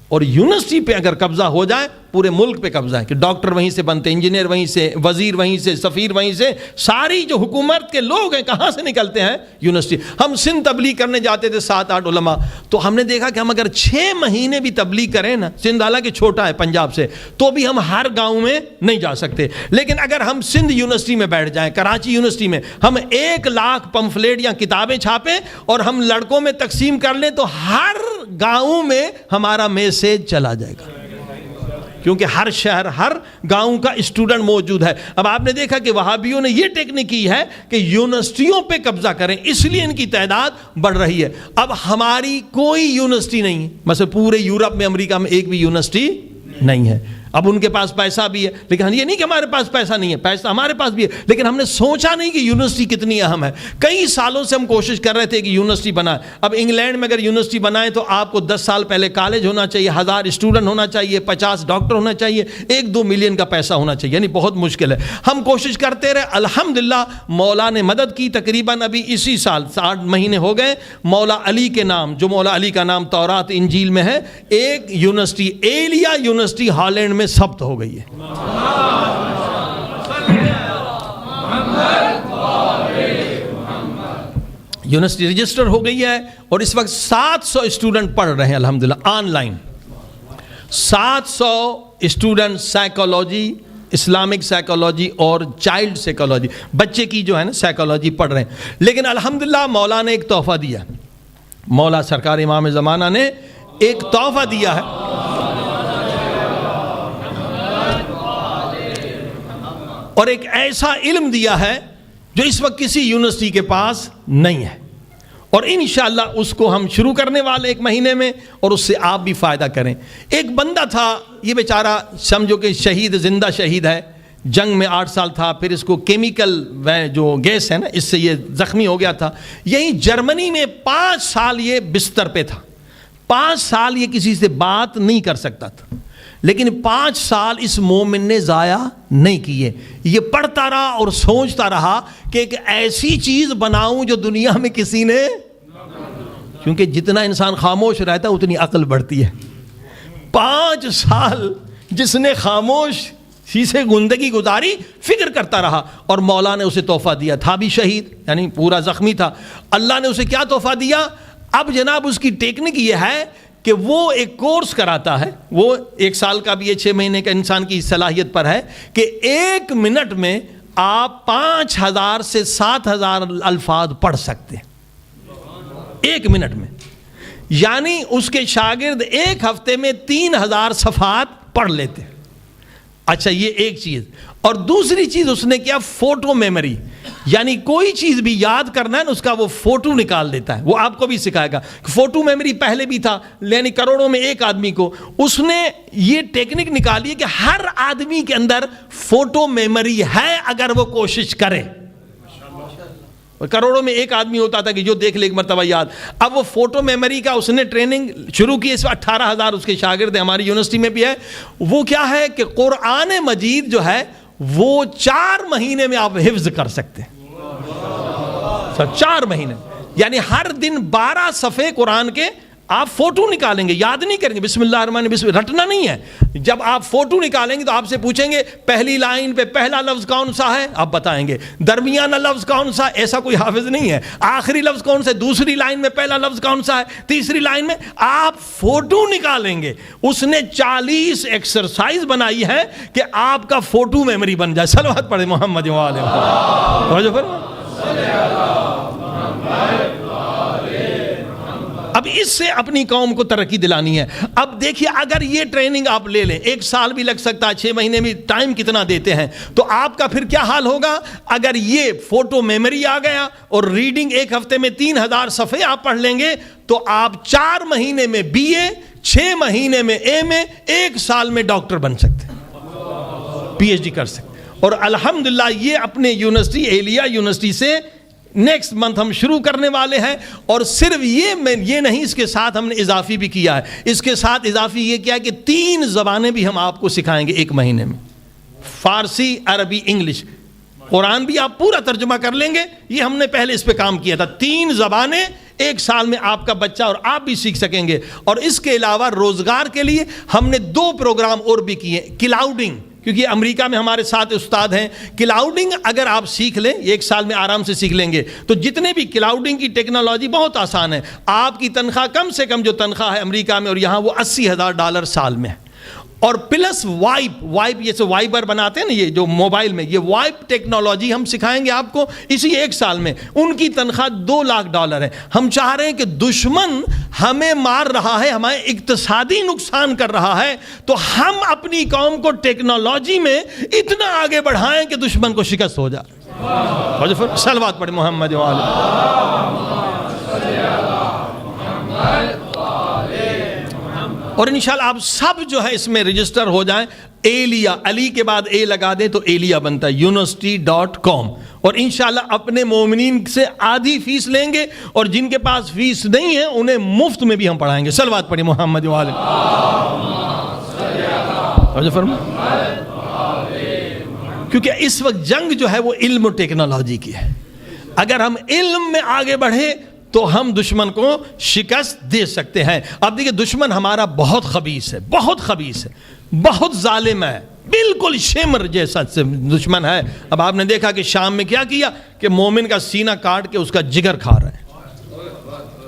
اور یونیورسٹی پہ اگر قبضہ ہو جائے پورے ملک پہ قبضہ ہے کہ ڈاکٹر وہیں سے بنتے, انجینئر وہیں سے, وزیر وہیں سے, سفیر وہیں سے. ساری جو حکومت کے لوگ ہیں کہاں سے نکلتے ہیں؟ یونیورسٹی. ہم سندھ تبلیغ کرنے جاتے تھے 7-8 علماء, تو ہم نے دیکھا کہ ہم اگر 6 مہینے بھی تبلیغ کریں نا, سندھ حالانکہ چھوٹا ہے پنجاب سے, تو بھی ہم ہر گاؤں میں نہیں جا سکتے. لیکن اگر ہم سندھ یونیورسٹی میں بیٹھ جائیں, کراچی یونیورسٹی میں ہم 1 لاکھ پمفلیٹ یا کتابیں چھاپیں اور ہم لڑکوں میں تقسیم کر لیں تو ہر گاؤں میں ہمارا میسیج چلا جائے گا, کیونکہ ہر شہر ہر گاؤں کا اسٹوڈنٹ موجود ہے. اب آپ نے دیکھا کہ وہابیوں نے یہ ٹیکنیک کی ہے کہ یونیورسٹیوں پہ قبضہ کریں, اس لیے ان کی تعداد بڑھ رہی ہے. اب ہماری کوئی یونیورسٹی نہیں, مثلا پورے یورپ میں امریکہ میں ایک بھی یونیورسٹی نہیں ہے. اب ان کے پاس پیسہ بھی ہے, لیکن یہ نہیں کہ ہمارے پاس پیسہ نہیں ہے, پیسہ ہمارے پاس بھی ہے, لیکن ہم نے سوچا نہیں کہ یونیورسٹی کتنی اہم ہے. کئی سالوں سے ہم کوشش کر رہے تھے کہ یونیورسٹی بنائیں. اب انگلینڈ میں اگر یونیورسٹی بنائیں تو آپ کو 10 سال پہلے کالج ہونا چاہیے, 1000 اسٹوڈنٹ ہونا چاہیے, 50 ڈاکٹر ہونا چاہیے, 1-2 ملین کا پیسہ ہونا چاہیے, یعنی بہت مشکل ہے. ہم کوشش کرتے رہے, الحمدللہ مولا نے مدد کی. تقریباً ابھی اسی سال 8 مہینے ہو گئے, مولا علی کے نام, جو مولا علی کا نام تورات انجیل میں ہے, ایک یونیورسٹی ایلیا یونیورسٹی ہالینڈ میں ثبت ہو گئی ہے. یونیورسٹی رجسٹر ہو گئی ہے اور اس وقت 700 اسٹوڈنٹ پڑھ رہے ہیں الحمدللہ on line. 700 student psychology, Islamic psychology اور چائلڈ سائیکالوجی, بچے کی جو ہے نا سائیکالوجی پڑھ رہے ہیں. لیکن الحمدللہ مولا نے ایک تحفہ دیا, مولا سرکار امام زمانہ نے ایک تحفہ دیا ہے. اور ایک ایسا علم دیا ہے جو اس وقت کسی یونیورسٹی کے پاس نہیں ہے, اور انشاءاللہ اس کو ہم شروع کرنے والے 1 مہینے میں, اور اس سے آپ بھی فائدہ کریں. ایک بندہ تھا, یہ بیچارہ سمجھو کہ شہید, زندہ شہید ہے, جنگ میں 8 سال تھا، پھر اس کو کیمیکل جو گیس ہے نا اس سے یہ زخمی ہو گیا تھا. یہی جرمنی میں 5 سال یہ بستر پہ تھا، 5 سال یہ کسی سے بات نہیں کر سکتا تھا، لیکن 5 سال اس مومن نے ضائع نہیں کیے. یہ پڑھتا رہا اور سوچتا رہا کہ ایک ایسی چیز بناؤں جو دنیا میں کسی نے، کیونکہ جتنا انسان خاموش رہتا ہے اتنی عقل بڑھتی ہے. 5 سال جس نے خاموش سے زندگی گزاری، فکر کرتا رہا، اور مولا نے اسے تحفہ دیا. تھا بھی شہید، یعنی پورا زخمی تھا. اللہ نے اسے کیا تحفہ دیا؟ اب جناب اس کی ٹیکنک یہ ہے کہ وہ ایک کورس کراتا ہے، وہ 1 سال کا بھی ہے، 6 مہینے کا انسان کی صلاحیت پر ہے کہ 1 منٹ میں آپ 5000 سے 7000 الفاظ پڑھ سکتے ہیں 1 منٹ میں. یعنی اس کے شاگرد 1 ہفتے میں 3000 صفحات پڑھ لیتے. اچھا یہ ایک چیز. اور دوسری چیز اس نے کیا؟ Photo memory. یعنی کوئی چیز بھی یاد کرنا ہے نا، اس کا وہ فوٹو نکال دیتا ہے. وہ آپ کو بھی سکھائے گا. فوٹو میموری پہلے بھی تھا، یعنی کروڑوں میں 1 آدمی کو. اس نے یہ ٹیکنک نکالی ہے کہ ہر آدمی کے اندر فوٹو میموری ہے اگر وہ کوشش کرے. کروڑوں میں 1 آدمی ہوتا تھا کہ جو دیکھ لے ایک مرتبہ یاد. اب وہ فوٹو میموری کا اس نے ٹریننگ شروع کی. اس 18,000 اس کے شاگرد ہیں، ہماری یونیورسٹی میں بھی ہے. وہ کیا ہے کہ قرآن مجید جو ہے وہ 4 مہینے میں آپ حفظ کر سکتے ہیں. 4 مہینے، یعنی ہر دن 12 صفحے قرآن کے آپ فوٹو نکالیں گے، یاد نہیں کریں گے. بسم اللہ الرحمن الرحیم رٹنا نہیں ہے. جب آپ فوٹو نکالیں گے تو آپ سے پوچھیں گے پہلی لائن پہ پہلا لفظ کون سا ہے، آپ بتائیں گے. درمیانہ لفظ کون سا، ایسا کوئی حافظ نہیں ہے. آخری لفظ کون سا ہے، دوسری لائن میں پہلا لفظ کون سا ہے، تیسری لائن میں. آپ فوٹو نکالیں گے. اس نے 40 ایکسرسائز بنائی ہے کہ آپ کا فوٹو میموری بن جائے. صلوات پڑھیں محمد و آل محمد. اب اس سے اپنی قوم کو ترقی دلانی ہے. اب دیکھیے اگر یہ ٹریننگ آپ لے لیں، 1 سال بھی لگ سکتا ہے، 6 مہینے بھی، ٹائم کتنا دیتے ہیں، تو آپ کا پھر کیا حال ہوگا؟ اگر یہ فوٹو میموری آ گیا اور ریڈنگ 1 ہفتے میں 3000 صفحے آپ پڑھ لیں گے تو آپ 4 مہینے میں BA، 6 مہینے میں MA، 1 سال میں ڈاکٹر بن سکتے ہیں، PhD کر سکتے ہیں. اور الحمدللہ یہ اپنے یونیورسٹی ایلیا یونیورسٹی سے نیکسٹ منتھ ہم شروع کرنے والے ہیں. اور صرف یہ نہیں، اس کے ساتھ ہم نے اضافی بھی کیا ہے. اس کے ساتھ اضافی یہ کیا ہے کہ 3 زبانیں بھی ہم آپ کو سکھائیں گے 1 مہینے میں. فارسی، عربی، انگلش. قرآن بھی آپ پورا ترجمہ کر لیں گے. یہ ہم نے پہلے اس پہ کام کیا تھا. 3 زبانیں 1 سال میں آپ کا بچہ اور آپ بھی سیکھ سکیں گے. اور اس کے علاوہ روزگار کے لیے ہم نے 2 پروگرام اور بھی کیے. کلاؤڈنگ، کیونکہ امریکہ میں ہمارے ساتھ استاد ہیں. کلاؤڈنگ اگر آپ سیکھ لیں، 1 سال میں آرام سے سیکھ لیں گے تو جتنے بھی کلاؤڈنگ کی ٹیکنالوجی بہت آسان ہے. آپ کی تنخواہ کم سے کم جو تنخواہ ہے امریکہ میں اور یہاں وہ $80,000 سال میں ہے. اور پلس وائپ یہ سے وائبر بناتے ہیں نا، یہ جو موبائل میں، یہ وائپ ٹیکنالوجی ہم سکھائیں گے آپ کو اسی 1 سال میں. ان کی تنخواہ $2 لاکھ ہے. ہم چاہ رہے ہیں کہ دشمن ہمیں مار رہا ہے، ہمیں اقتصادی نقصان کر رہا ہے، تو ہم اپنی قوم کو ٹیکنالوجی میں اتنا آگے بڑھائیں کہ دشمن کو شکست ہو جائے. صلوات پڑھیں محمد و آل. اور انشاءاللہ آپ سب جو ہے اس میں رجسٹر ہو جائیں. ایلیا، علی کے بعد اے لگا دیں تو ایلیا بنتا ہے، university.com. اور انشاءاللہ اپنے مومنین سے آدھی فیس لیں گے، اور جن کے پاس فیس نہیں ہے انہیں مفت میں بھی ہم پڑھائیں گے. صلوات پڑھیں محمد و آل. کیونکہ اس وقت جنگ جو ہے وہ علم و ٹیکنالوجی کی ہے. اگر ہم علم میں آگے بڑھیں تو ہم دشمن کو شکست دے سکتے ہیں. اب دیکھیں دشمن ہمارا بہت خبیث ہے، بہت خبیث ہے، بہت ظالم ہے، بالکل شمر جیسا دشمن ہے. اب آپ نے دیکھا کہ شام میں کیا کیا کہ مومن کا سینہ کاٹ کے اس کا جگر کھا رہے ہیں.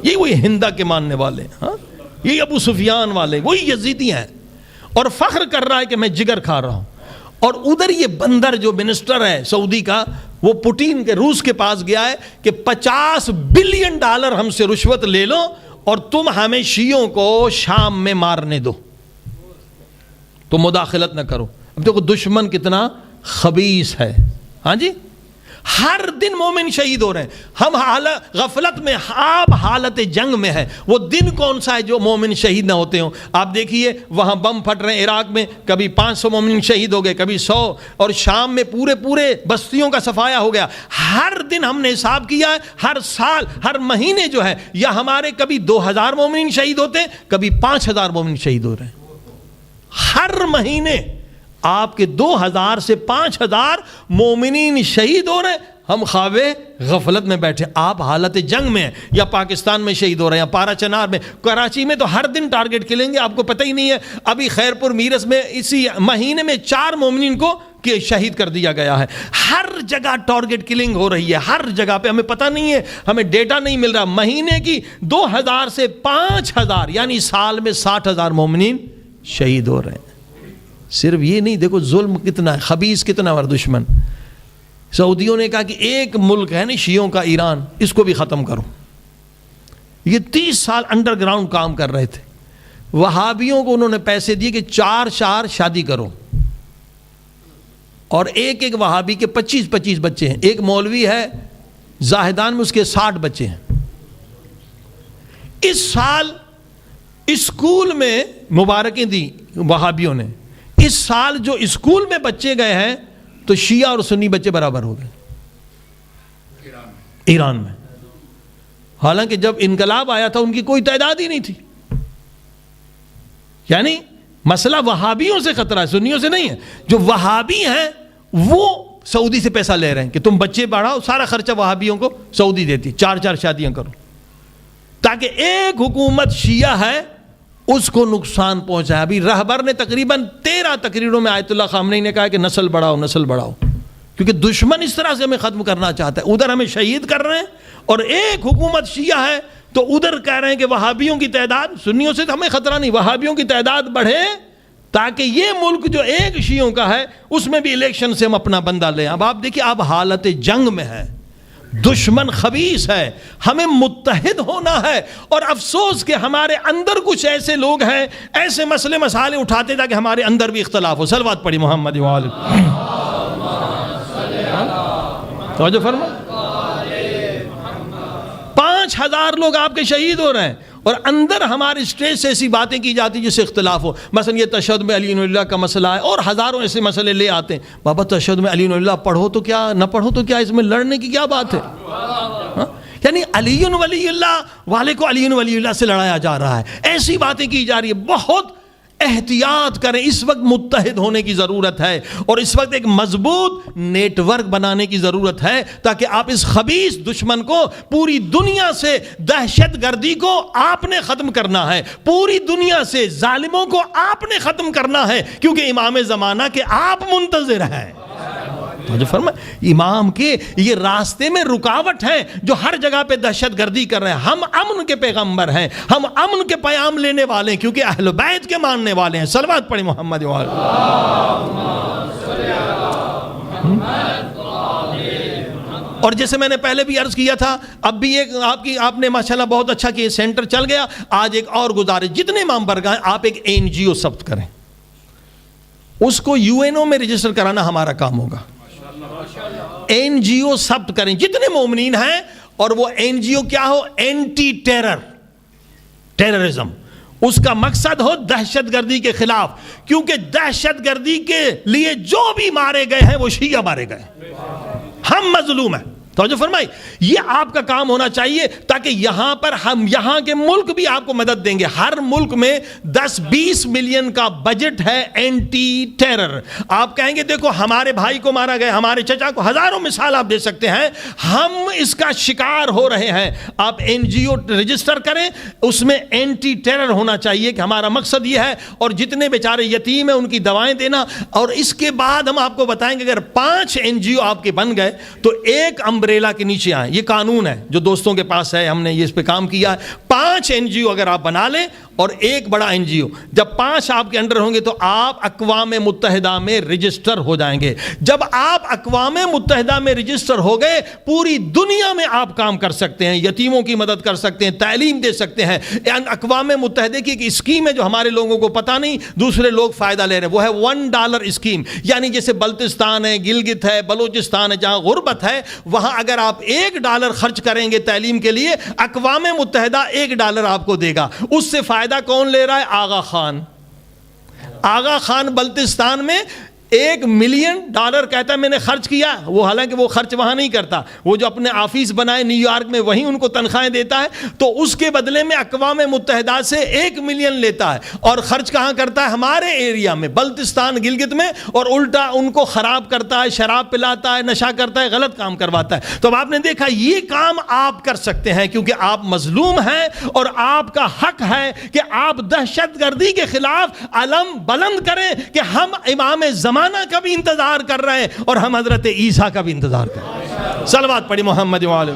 یہ وہی ہندا کے ماننے والے ہیں، ہاں یہ ابو سفیان والے، وہی یزیدی ہیں. اور فخر کر رہا ہے کہ میں جگر کھا رہا ہوں. اور ادھر یہ بندر جو منسٹر ہے سعودی کا، وہ پوٹین کے روس کے پاس گیا ہے کہ $50 بلین ہم سے رشوت لے لو اور تم ہمیں شیعوں کو شام میں مارنے دو، تو مداخلت نہ کرو. اب دیکھو دشمن کتنا خبیث ہے. ہاں جی، ہر دن مومن شہید ہو رہے ہیں. ہم غفلت میں، آپ حالت جنگ میں ہے. وہ دن کون سا ہے جو مومن شہید نہ ہوتے ہوں؟ آپ دیکھیے وہاں بم پھٹ رہے ہیں عراق میں، کبھی 500 مومن شہید ہو گئے، کبھی 100، اور شام میں پورے بستیوں کا صفایا ہو گیا. ہر دن ہم نے حساب کیا ہے، ہر سال، ہر مہینے جو ہے، یا ہمارے کبھی 2000 مومن شہید ہوتے ہیں، کبھی 5000 مومن شہید ہو رہے ہیں. ہر مہینے آپ کے 2000 سے 5000 مومنین شہید ہو رہے ہیں. ہم خواب غفلت میں بیٹھے. آپ حالت جنگ میں ہیں، یا پاکستان میں شہید ہو رہے ہیں، یا پارا چنار میں، کراچی میں تو ہر دن ٹارگٹ کلیں گے، آپ کو پتہ ہی نہیں ہے. ابھی خیرپور میرس میں اسی مہینے میں 4 مومنین کو شہید کر دیا گیا ہے. ہر جگہ ٹارگٹ کلنگ ہو رہی ہے، ہر جگہ پہ. ہمیں پتہ نہیں ہے، ہمیں ڈیٹا نہیں مل رہا. مہینے کی 2000 سے 5000، یعنی سال میں 60,000 مومنین شہید ہو رہے ہیں. صرف یہ نہیں، دیکھو ظلم کتنا ہے، خبیث کتنا ہے دشمن. سعودیوں نے کہا کہ ایک ملک ہے نا شیعوں کا، ایران، اس کو بھی ختم کرو. یہ 30 سال انڈر گراؤنڈ کام کر رہے تھے. وہابیوں کو انہوں نے پیسے دیے کہ 4 شادی کرو، اور ایک وہابی کے 25 بچے ہیں. ایک مولوی ہے زاہدان میں، اس کے 60 بچے ہیں. اس سال اسکول میں مبارکیں دی وہابیوں نے. اس سال جو اسکول میں بچے گئے ہیں تو شیعہ اور سنی بچے برابر ہو گئے ایران میں. حالانکہ جب انقلاب آیا تھا ان کی کوئی تعداد ہی نہیں تھی. یعنی مسئلہ وہابیوں سے خطرہ ہے، سنیوں سے نہیں ہے. جو وہابی ہیں وہ سعودی سے پیسہ لے رہے ہیں کہ تم بچے بڑھاؤ، سارا خرچہ وہابیوں کو سعودی دیتی، 4 شادیاں کرو، تاکہ ایک حکومت شیعہ ہے اس کو نقصان پہنچا. ابھی رہبر نے تقریباً 13 تقریروں میں آیت اللہ خامنئی نے کہا کہ نسل بڑھاؤ، کیونکہ دشمن اس طرح سے ہمیں ختم کرنا چاہتا ہے. ادھر ہمیں شہید کر رہے ہیں، اور ایک حکومت شیعہ ہے تو ادھر کہہ رہے ہیں کہ وہابیوں کی تعداد، سنیوں سے ہمیں خطرہ نہیں، وہابیوں کی تعداد بڑھے تاکہ یہ ملک جو ایک شیعوں کا ہے اس میں بھی الیکشن سے ہم اپنا بندہ لیں. اب آپ دیکھیں، آپ حالت جنگ میں ہے، دشمن خبیث ہے، ہمیں متحد ہونا ہے. اور افسوس کہ ہمارے اندر کچھ ایسے لوگ ہیں، ایسے مسئلے مسائل اٹھاتے تاکہ ہمارے اندر بھی اختلاف ہو. صلوات پڑھی محمد وآلہ. توجہ فرما. 5000 لوگ آپ کے شہید ہو رہے ہیں، اور اندر ہمارے اسٹیج سے ایسی باتیں کی جاتی جس سے اختلاف ہو. مثلا یہ تشہد میں علی اللہ کا مسئلہ ہے، اور ہزاروں ایسے مسئلے لے آتے ہیں. بابا تشہد میں علی اللہ پڑھو تو کیا، نہ پڑھو تو کیا، اس میں لڑنے کی کیا بات ہے؟ یعنی علی ولی اللہ والے کو علی ولی اللہ سے لڑایا جا رہا ہے، ایسی باتیں کی جا رہی ہے. بہت احتیاط کریں. اس وقت متحد ہونے کی ضرورت ہے، اور اس وقت ایک مضبوط نیٹ ورک بنانے کی ضرورت ہے، تاکہ آپ اس خبیث دشمن کو، پوری دنیا سے دہشت گردی کو آپ نے ختم کرنا ہے، پوری دنیا سے ظالموں کو آپ نے ختم کرنا ہے، کیونکہ امام زمانہ کے آپ منتظر ہیں. جو فرمایا امام کے یہ راستے میں رکاوٹ ہے جو ہر جگہ پہ دہشت گردی کر رہے ہیں. ہم امن کے پیغمبر ہیں، ہم امن کے پیام لینے والے ہیں، کیونکہ اہل بیت کے ماننے والے ہیں. صلوات پڑھیں محمد وآلہ. اور جیسے میں نے پہلے بھی عرض کیا تھا، اب بھی ایک آپ نے ماشاءاللہ بہت اچھا کہ سینٹر چل گیا. آج ایک اور گزارش، جتنے امام برگاہ ہیں آپ ایک NGO ثبت کریں، اس کو UNO میں رجسٹر کرانا ہمارا کام ہوگا. NGO ثبت کریں جتنے مومنین ہیں، اور وہ NGO کیا ہو؟ Anti terrorism. اس کا مقصد ہو دہشت گردی کے خلاف، کیونکہ دہشت گردی کے لیے جو بھی مارے گئے ہیں وہ شیعہ مارے گئے، ہم مظلوم ہیں. توجہ فرمائی. یہ آپ کا کام ہونا چاہیے، تاکہ یہاں پر ہم یہاں کے ملک بھی آپ کو مدد دیں گے. ہر ملک میں 10-20 ملین کا بجٹ ہے اینٹی ٹیرر. آپ کہیں گے دیکھو ہمارے بھائی کو مارا گیا، ہمارے چچا کو، ہزاروں مثال آپ دے سکتے ہیں. ہم اس کا شکار ہو رہے ہیں. آپ NGO رجسٹر کریں، اس میں اینٹی ٹیرر ہونا چاہیے کہ ہمارا مقصد یہ ہے. اور جتنے بیچارے یتیم ہیں ان کی دوائیں دینا. اور اس کے بعد ہم آپ کو بتائیں گے اگر 5 NGO آپ کے بن گئے تو ایک امبریلا کے نیچے آئیں. یہ قانون ہے جو دوستوں کے پاس ہے، ہم نے یہ اس پہ کام کیا ہے. 5 NGO اگر آپ بنا لیں اور ایک بڑا NGO. جب 5 آپ کے انڈر ہوں گے تو آپ اقوام متحدہ میں رجسٹر ہو جائیں گے. جب آپ اقوام متحدہ میں رجسٹر ہو گئے, پوری دنیا میں آپ کام کر سکتے ہیں, یتیموں کی مدد کر سکتے ہیں, تعلیم دے سکتے ہیں. اقوام متحدہ کی ایک اسکیم ہے جو ہمارے لوگوں کو پتہ نہیں, دوسرے لوگ فائدہ لے رہے ہیں, وہ ہے $1 اسکیم. یعنی جیسے بلتستان ہے, گلگت ہے, بلوچستان ہے, جہاں غربت ہے, وہاں اگر آپ $1 خرچ کریں گے تعلیم کے لیے, اقوام متحدہ $1 آپ کو دے گا. اس سے فائدہ کون لے رہا ہے؟ آغا خان. آغا خان بلتستان میں $1 ملین کہتا ہے میں نے خرچ کیا. وہ حالانکہ وہ خرچ وہاں نہیں کرتا, وہ جو اپنے آفس بنائے نیو یارک میں وہیں ان کو تنخواہیں دیتا ہے, تو اس کے بدلے میں اقوام متحدہ سے $1 ملین لیتا ہے اور خرچ کہاں کرتا ہے؟ ہمارے ایریا میں, بلتستان گلگت میں, اور الٹا ان کو خراب کرتا ہے, شراب پلاتا ہے, نشہ کرتا ہے, غلط کام کرواتا ہے. تو اب آپ نے دیکھا یہ کام آپ کر سکتے ہیں کیونکہ آپ مظلوم ہیں اور آپ کا حق ہے کہ آپ دہشت گردی کے خلاف علم بلند کریں کہ ہم امام زمانہ کا بھی انتظار کر رہے ہیں اور ہم حضرت عیسیٰ کا بھی انتظار کر رہے ہیں. صلوات پڑھی محمد وعلہ.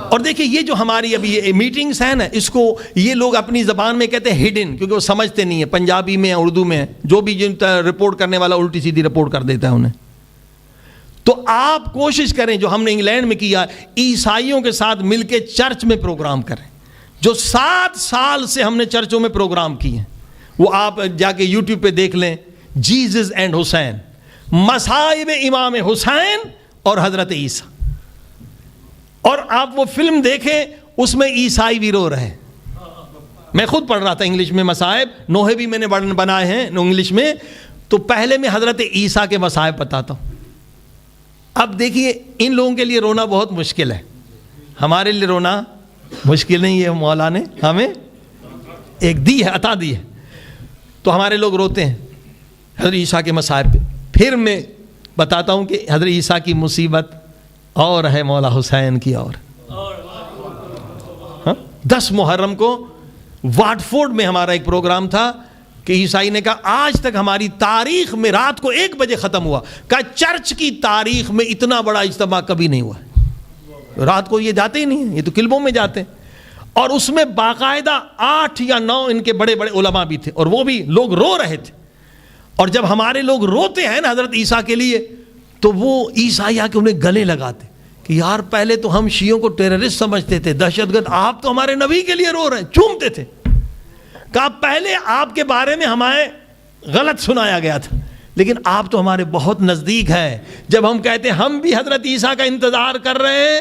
اور دیکھیں یہ جو ہماری ابھی یہ میٹنگز ہیں نا, اس کو یہ لوگ اپنی زبان میں کہتے ہیں ہڈن, کیونکہ وہ سمجھتے نہیں ہیں. پنجابی میں, اردو میں, جو بھی رپورٹ کرنے والا الٹی سیدھی رپورٹ کر دیتا ہے انہیں. تو آپ کوشش کریں جو ہم نے انگلینڈ میں کیا, عیسائیوں کے ساتھ مل کے چرچ میں پروگرام کریں. جو 7 سال سے ہم نے چرچوں میں پروگرام کیے ہیں, وہ آپ جا کے یوٹیوب پہ دیکھ لیں, جیزس اینڈ حسین, مصائب امام حسین اور حضرت عیسیٰ. اور آپ وہ فلم دیکھیں, اس میں عیسائی بھی رو رہے ہیں. میں خود پڑھ رہا تھا انگلش میں مصائب, نوحے بھی میں نے بنائے ہیں انگلش میں. تو پہلے میں حضرت عیسیٰ کے مصائب بتاتا ہوں. اب دیکھیے ان لوگوں کے لیے رونا بہت مشکل ہے, ہمارے لیے رونا مشکل نہیں ہے. مولا نے ہمیں ایک دی ہے, عطا دی ہے, تو ہمارے لوگ روتے ہیں حضرت عیسیٰ کے مصائب پہ. پھر میں بتاتا ہوں کہ حضرت عیسیٰ کی مصیبت اور ہے, مولا حسین کی اور. 10 محرم کو واٹفورڈ میں ہمارا ایک پروگرام تھا کہ عیسائی نے کہا آج تک ہماری تاریخ میں رات کو 1 بجے ختم ہوا, کہا چرچ کی تاریخ میں اتنا بڑا اجتماع کبھی نہیں ہوا. رات کو یہ جاتے ہی نہیں ہیں, یہ تو کلبوں میں جاتے ہیں. اور اس میں باقاعدہ 8 یا 9 ان کے بڑے بڑے علماء بھی تھے, اور وہ بھی لوگ رو رہے تھے. اور جب ہمارے لوگ روتے ہیں نا حضرت عیسیٰ کے لیے, تو وہ عیسائی آ کے انہیں گلے لگاتے کہ یار پہلے تو ہم شیعوں کو ٹیررسٹ سمجھتے تھے, دہشت گرد, آپ تو ہمارے نبی کے لیے رو رہے ہیں, چومتے تھے. کہا پہلے آپ کے بارے میں ہمیں غلط سنایا گیا تھا, لیکن آپ تو ہمارے بہت نزدیک ہیں. جب ہم کہتے ہیں ہم بھی حضرت عیسیٰ کا انتظار کر رہے ہیں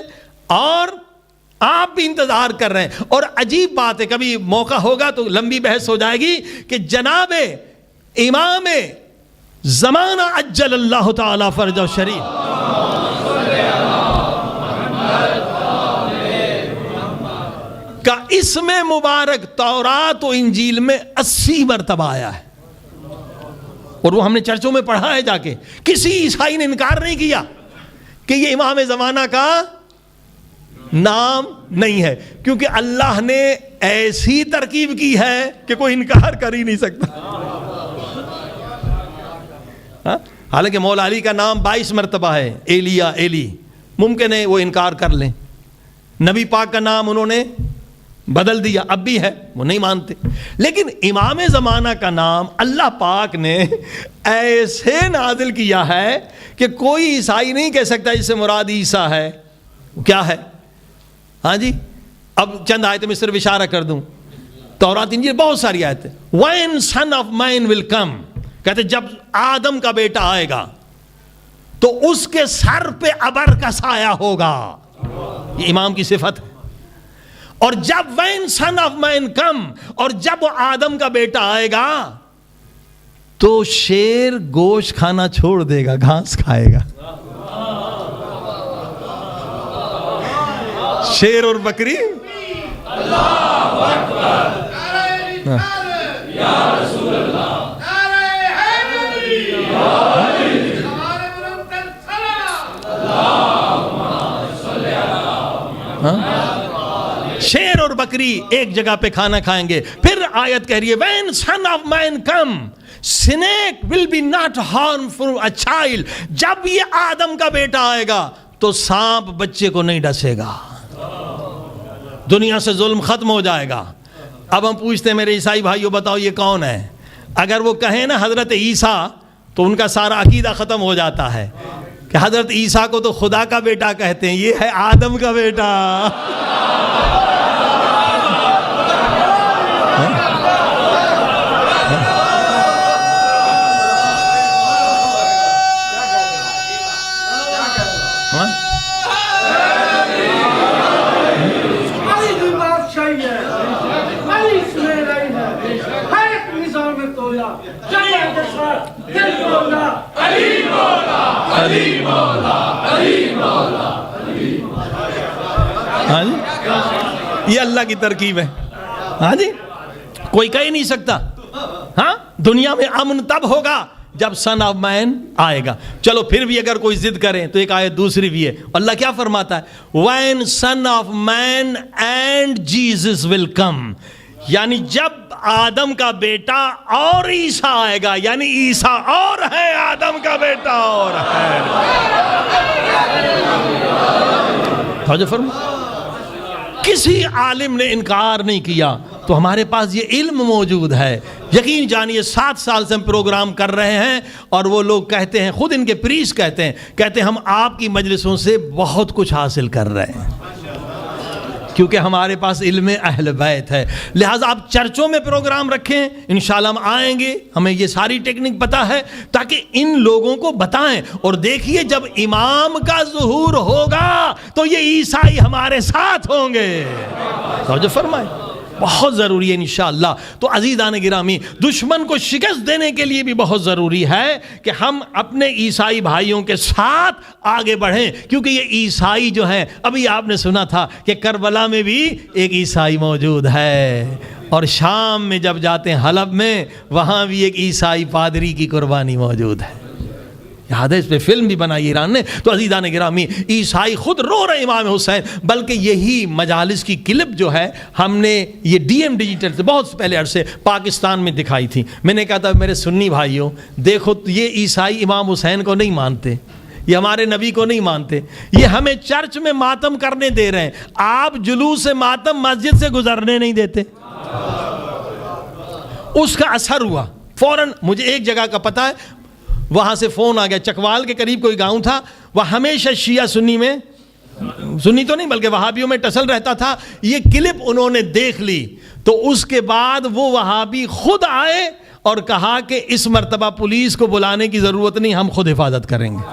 اور آپ بھی انتظار کر رہے ہیں. اور عجیب بات ہے, کبھی موقع ہوگا تو لمبی بحث ہو جائے گی کہ جناب امام زمانہ عجل اللہ تعالی فرجہ شریف کا اسم مبارک تورات و انجیل میں 80 مرتبہ آیا ہے, اور وہ ہم نے چرچوں میں پڑھا ہے جا کے. کسی عیسائی نے انکار نہیں کیا کہ یہ امام زمانہ کا نام نہیں ہے, کیونکہ اللہ نے ایسی ترکیب کی ہے کہ کوئی انکار کر ہی نہیں سکتا. حالانکہ مولا علی کا نام 22 مرتبہ ہے, ایلیا, ایلی, ممکن ہے وہ انکار کر لیں. نبی پاک کا نام انہوں نے بدل دیا, اب بھی ہے, وہ نہیں مانتے. لیکن امام زمانہ کا نام اللہ پاک نے ایسے نازل کیا ہے کہ کوئی عیسائی نہیں کہہ سکتا اس سے مراد عیسیٰ ہے. کیا ہے؟ ہاں جی, اب چند آیتیں میں صرف اشارہ کر دوں. تورات انجیل بہت ساری آیتیں. When son of mine will come, کہتے جب آدم کا بیٹا آئے گا تو اس کے سر پہ ابر کا سایہ ہوگا. یہ امام کی صفت ہے. اور جب when son of mine come, اور جب آدم کا بیٹا آئے گا تو شیر گوشت کھانا چھوڑ دے گا, گھاس کھائے گا. شیر اور بکری. اللہ اکبر, یا رسول اللہ. شیر اور بکری ایک جگہ پہ کھانا کھائیں گے. پھر آیت کہہ رہی ہے when son of man come, snake will be not harmful a child. جب یہ آدم کا بیٹا آئے گا تو سانپ بچے کو نہیں ڈسے گا، دنیا سے ظلم ختم ہو جائے گا۔ اب ہم پوچھتے ہیں میرے عیسائی بھائیوں بتاؤ یہ کون ہے؟ اگر وہ کہیں نا حضرت عیسیٰ تو ان کا سارا عقیدہ ختم ہو جاتا ہے کہ حضرت عیسیٰ کو تو خدا کا بیٹا کہتے ہیں، یہ ہے آدم کا بیٹا۔ ہاں جی، یہ اللہ کی ترکیب ہے۔ ہاں جی، کوئی کہہ نہیں سکتا۔ ہاں، دنیا میں امن تب ہوگا جب سن آف مین آئے گا۔ چلو پھر بھی اگر کوئی ضد کرے تو ایک آیت دوسری بھی ہے، اللہ کیا فرماتا ہے؟ when son of man and Jesus will come، یعنی جب آدم کا بیٹا اور عیسیٰ آئے گا، یعنی عیسیٰ اور ہے، آدم کا بیٹا اور ہے۔ توجہ فرما، کسی عالم نے انکار نہیں کیا، تو ہمارے پاس یہ علم موجود ہے۔ یقین جانیے 7 سال سے ہم پروگرام کر رہے ہیں، اور وہ لوگ کہتے ہیں، خود ان کے پریس کہتے ہیں ہم آپ کی مجلسوں سے بہت کچھ حاصل کر رہے ہیں، کیونکہ ہمارے پاس علم اہل بیت ہے۔ لہٰذا آپ چرچوں میں پروگرام رکھیں، انشاءاللہ ہم آئیں گے، ہمیں یہ ساری ٹیکنک پتہ ہے، تاکہ ان لوگوں کو بتائیں۔ اور دیکھیے جب امام کا ظہور ہوگا تو یہ عیسائی ہمارے ساتھ ہوں گے۔ توجہ فرمائیں، بہت ضروری ہے انشاءاللہ۔ تو عزیزان گرامی، دشمن کو شکست دینے کے لیے بھی بہت ضروری ہے کہ ہم اپنے عیسائی بھائیوں کے ساتھ آگے بڑھیں، کیونکہ یہ عیسائی جو ہیں، ابھی آپ نے سنا تھا کہ کربلا میں بھی ایک عیسائی موجود ہے، اور شام میں جب جاتے ہیں حلب میں، وہاں بھی ایک عیسائی پادری کی قربانی موجود ہے۔ یاد ہے، اس پہ فلم بھی بنائی ایران نے۔ تو عزیزان گرامی، عیسائی خود رو رہے امام حسین، بلکہ یہی مجالس کی کلپ جو ہے ہم نے یہ ڈی ایم ڈیجیٹل سے بہت پہلے عرصے پاکستان میں دکھائی تھی۔ میں نے کہا تھا میرے سنی بھائیوں دیکھو، یہ عیسائی امام حسین کو نہیں مانتے، یہ ہمارے نبی کو نہیں مانتے، یہ ہمیں چرچ میں ماتم کرنے دے رہے ہیں، آپ جلوس ماتم مسجد سے گزرنے نہیں دیتے۔ اس کا اثر ہوا فوراً، مجھے ایک جگہ کا پتہ ہے، وہاں سے فون آ گیا، چکوال کے قریب کوئی گاؤں تھا، وہ ہمیشہ شیعہ سنی میں، سنی تو نہیں بلکہ وہابیوں میں ٹسل رہتا تھا۔ یہ کلپ انہوں نے دیکھ لی، تو اس کے بعد وہ وہابی خود آئے اور کہا کہ اس مرتبہ پولیس کو بلانے کی ضرورت نہیں، ہم خود حفاظت کریں گے۔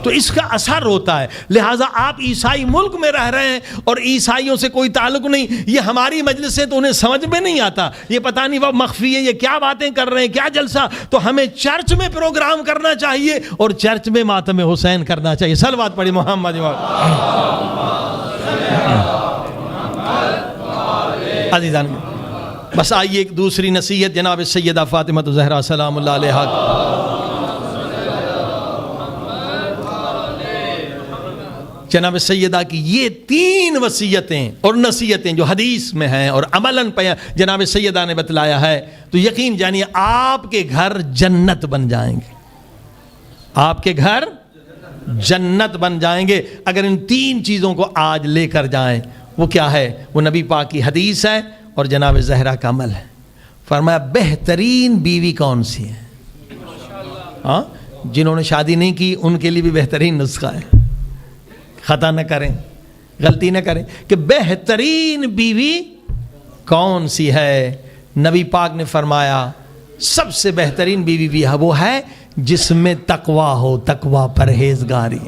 تو اس کا اثر ہوتا ہے۔ لہٰذا آپ عیسائی ملک میں رہ رہے ہیں اور عیسائیوں سے کوئی تعلق نہیں، یہ ہماری مجلس سے تو انہیں سمجھ میں نہیں آتا، یہ پتہ نہیں وہ مخفی ہے، یہ کیا باتیں کر رہے ہیں، کیا جلسہ۔ تو ہمیں چرچ میں پروگرام کرنا چاہیے اور چرچ میں ماتم حسین کرنا چاہیے۔ صلوات پڑھی محمد۔ عزیزان، بس آئیے ایک دوسری نصیحت جناب سیدہ فاطمہ زہرا سلام اللہ علیہا، جناب سیدہ کی یہ 3 وصیتیں اور نصیحتیں جو حدیث میں ہیں اور عملاً جناب سیدہ نے بتلایا ہے، تو یقین جانیے آپ کے گھر جنت بن جائیں گے، آپ کے گھر جنت بن جائیں گے اگر ان 3 چیزوں کو آج لے کر جائیں۔ وہ کیا ہے؟ وہ نبی پاک کی حدیث ہے اور جناب زہرا کا عمل ہے۔ فرمایا بہترین بیوی کون سی ہے؟ ہاں، جنہوں نے شادی نہیں کی ان کے لیے بھی بہترین نسخہ ہے، خطا نہ کریں، غلطی نہ کریں، کہ بہترین بیوی کون سی ہے؟ نبی پاک نے فرمایا سب سے بہترین بیوی بھی ہے وہ ہے جس میں تقوی ہو، تقوی پرہیزگاری۔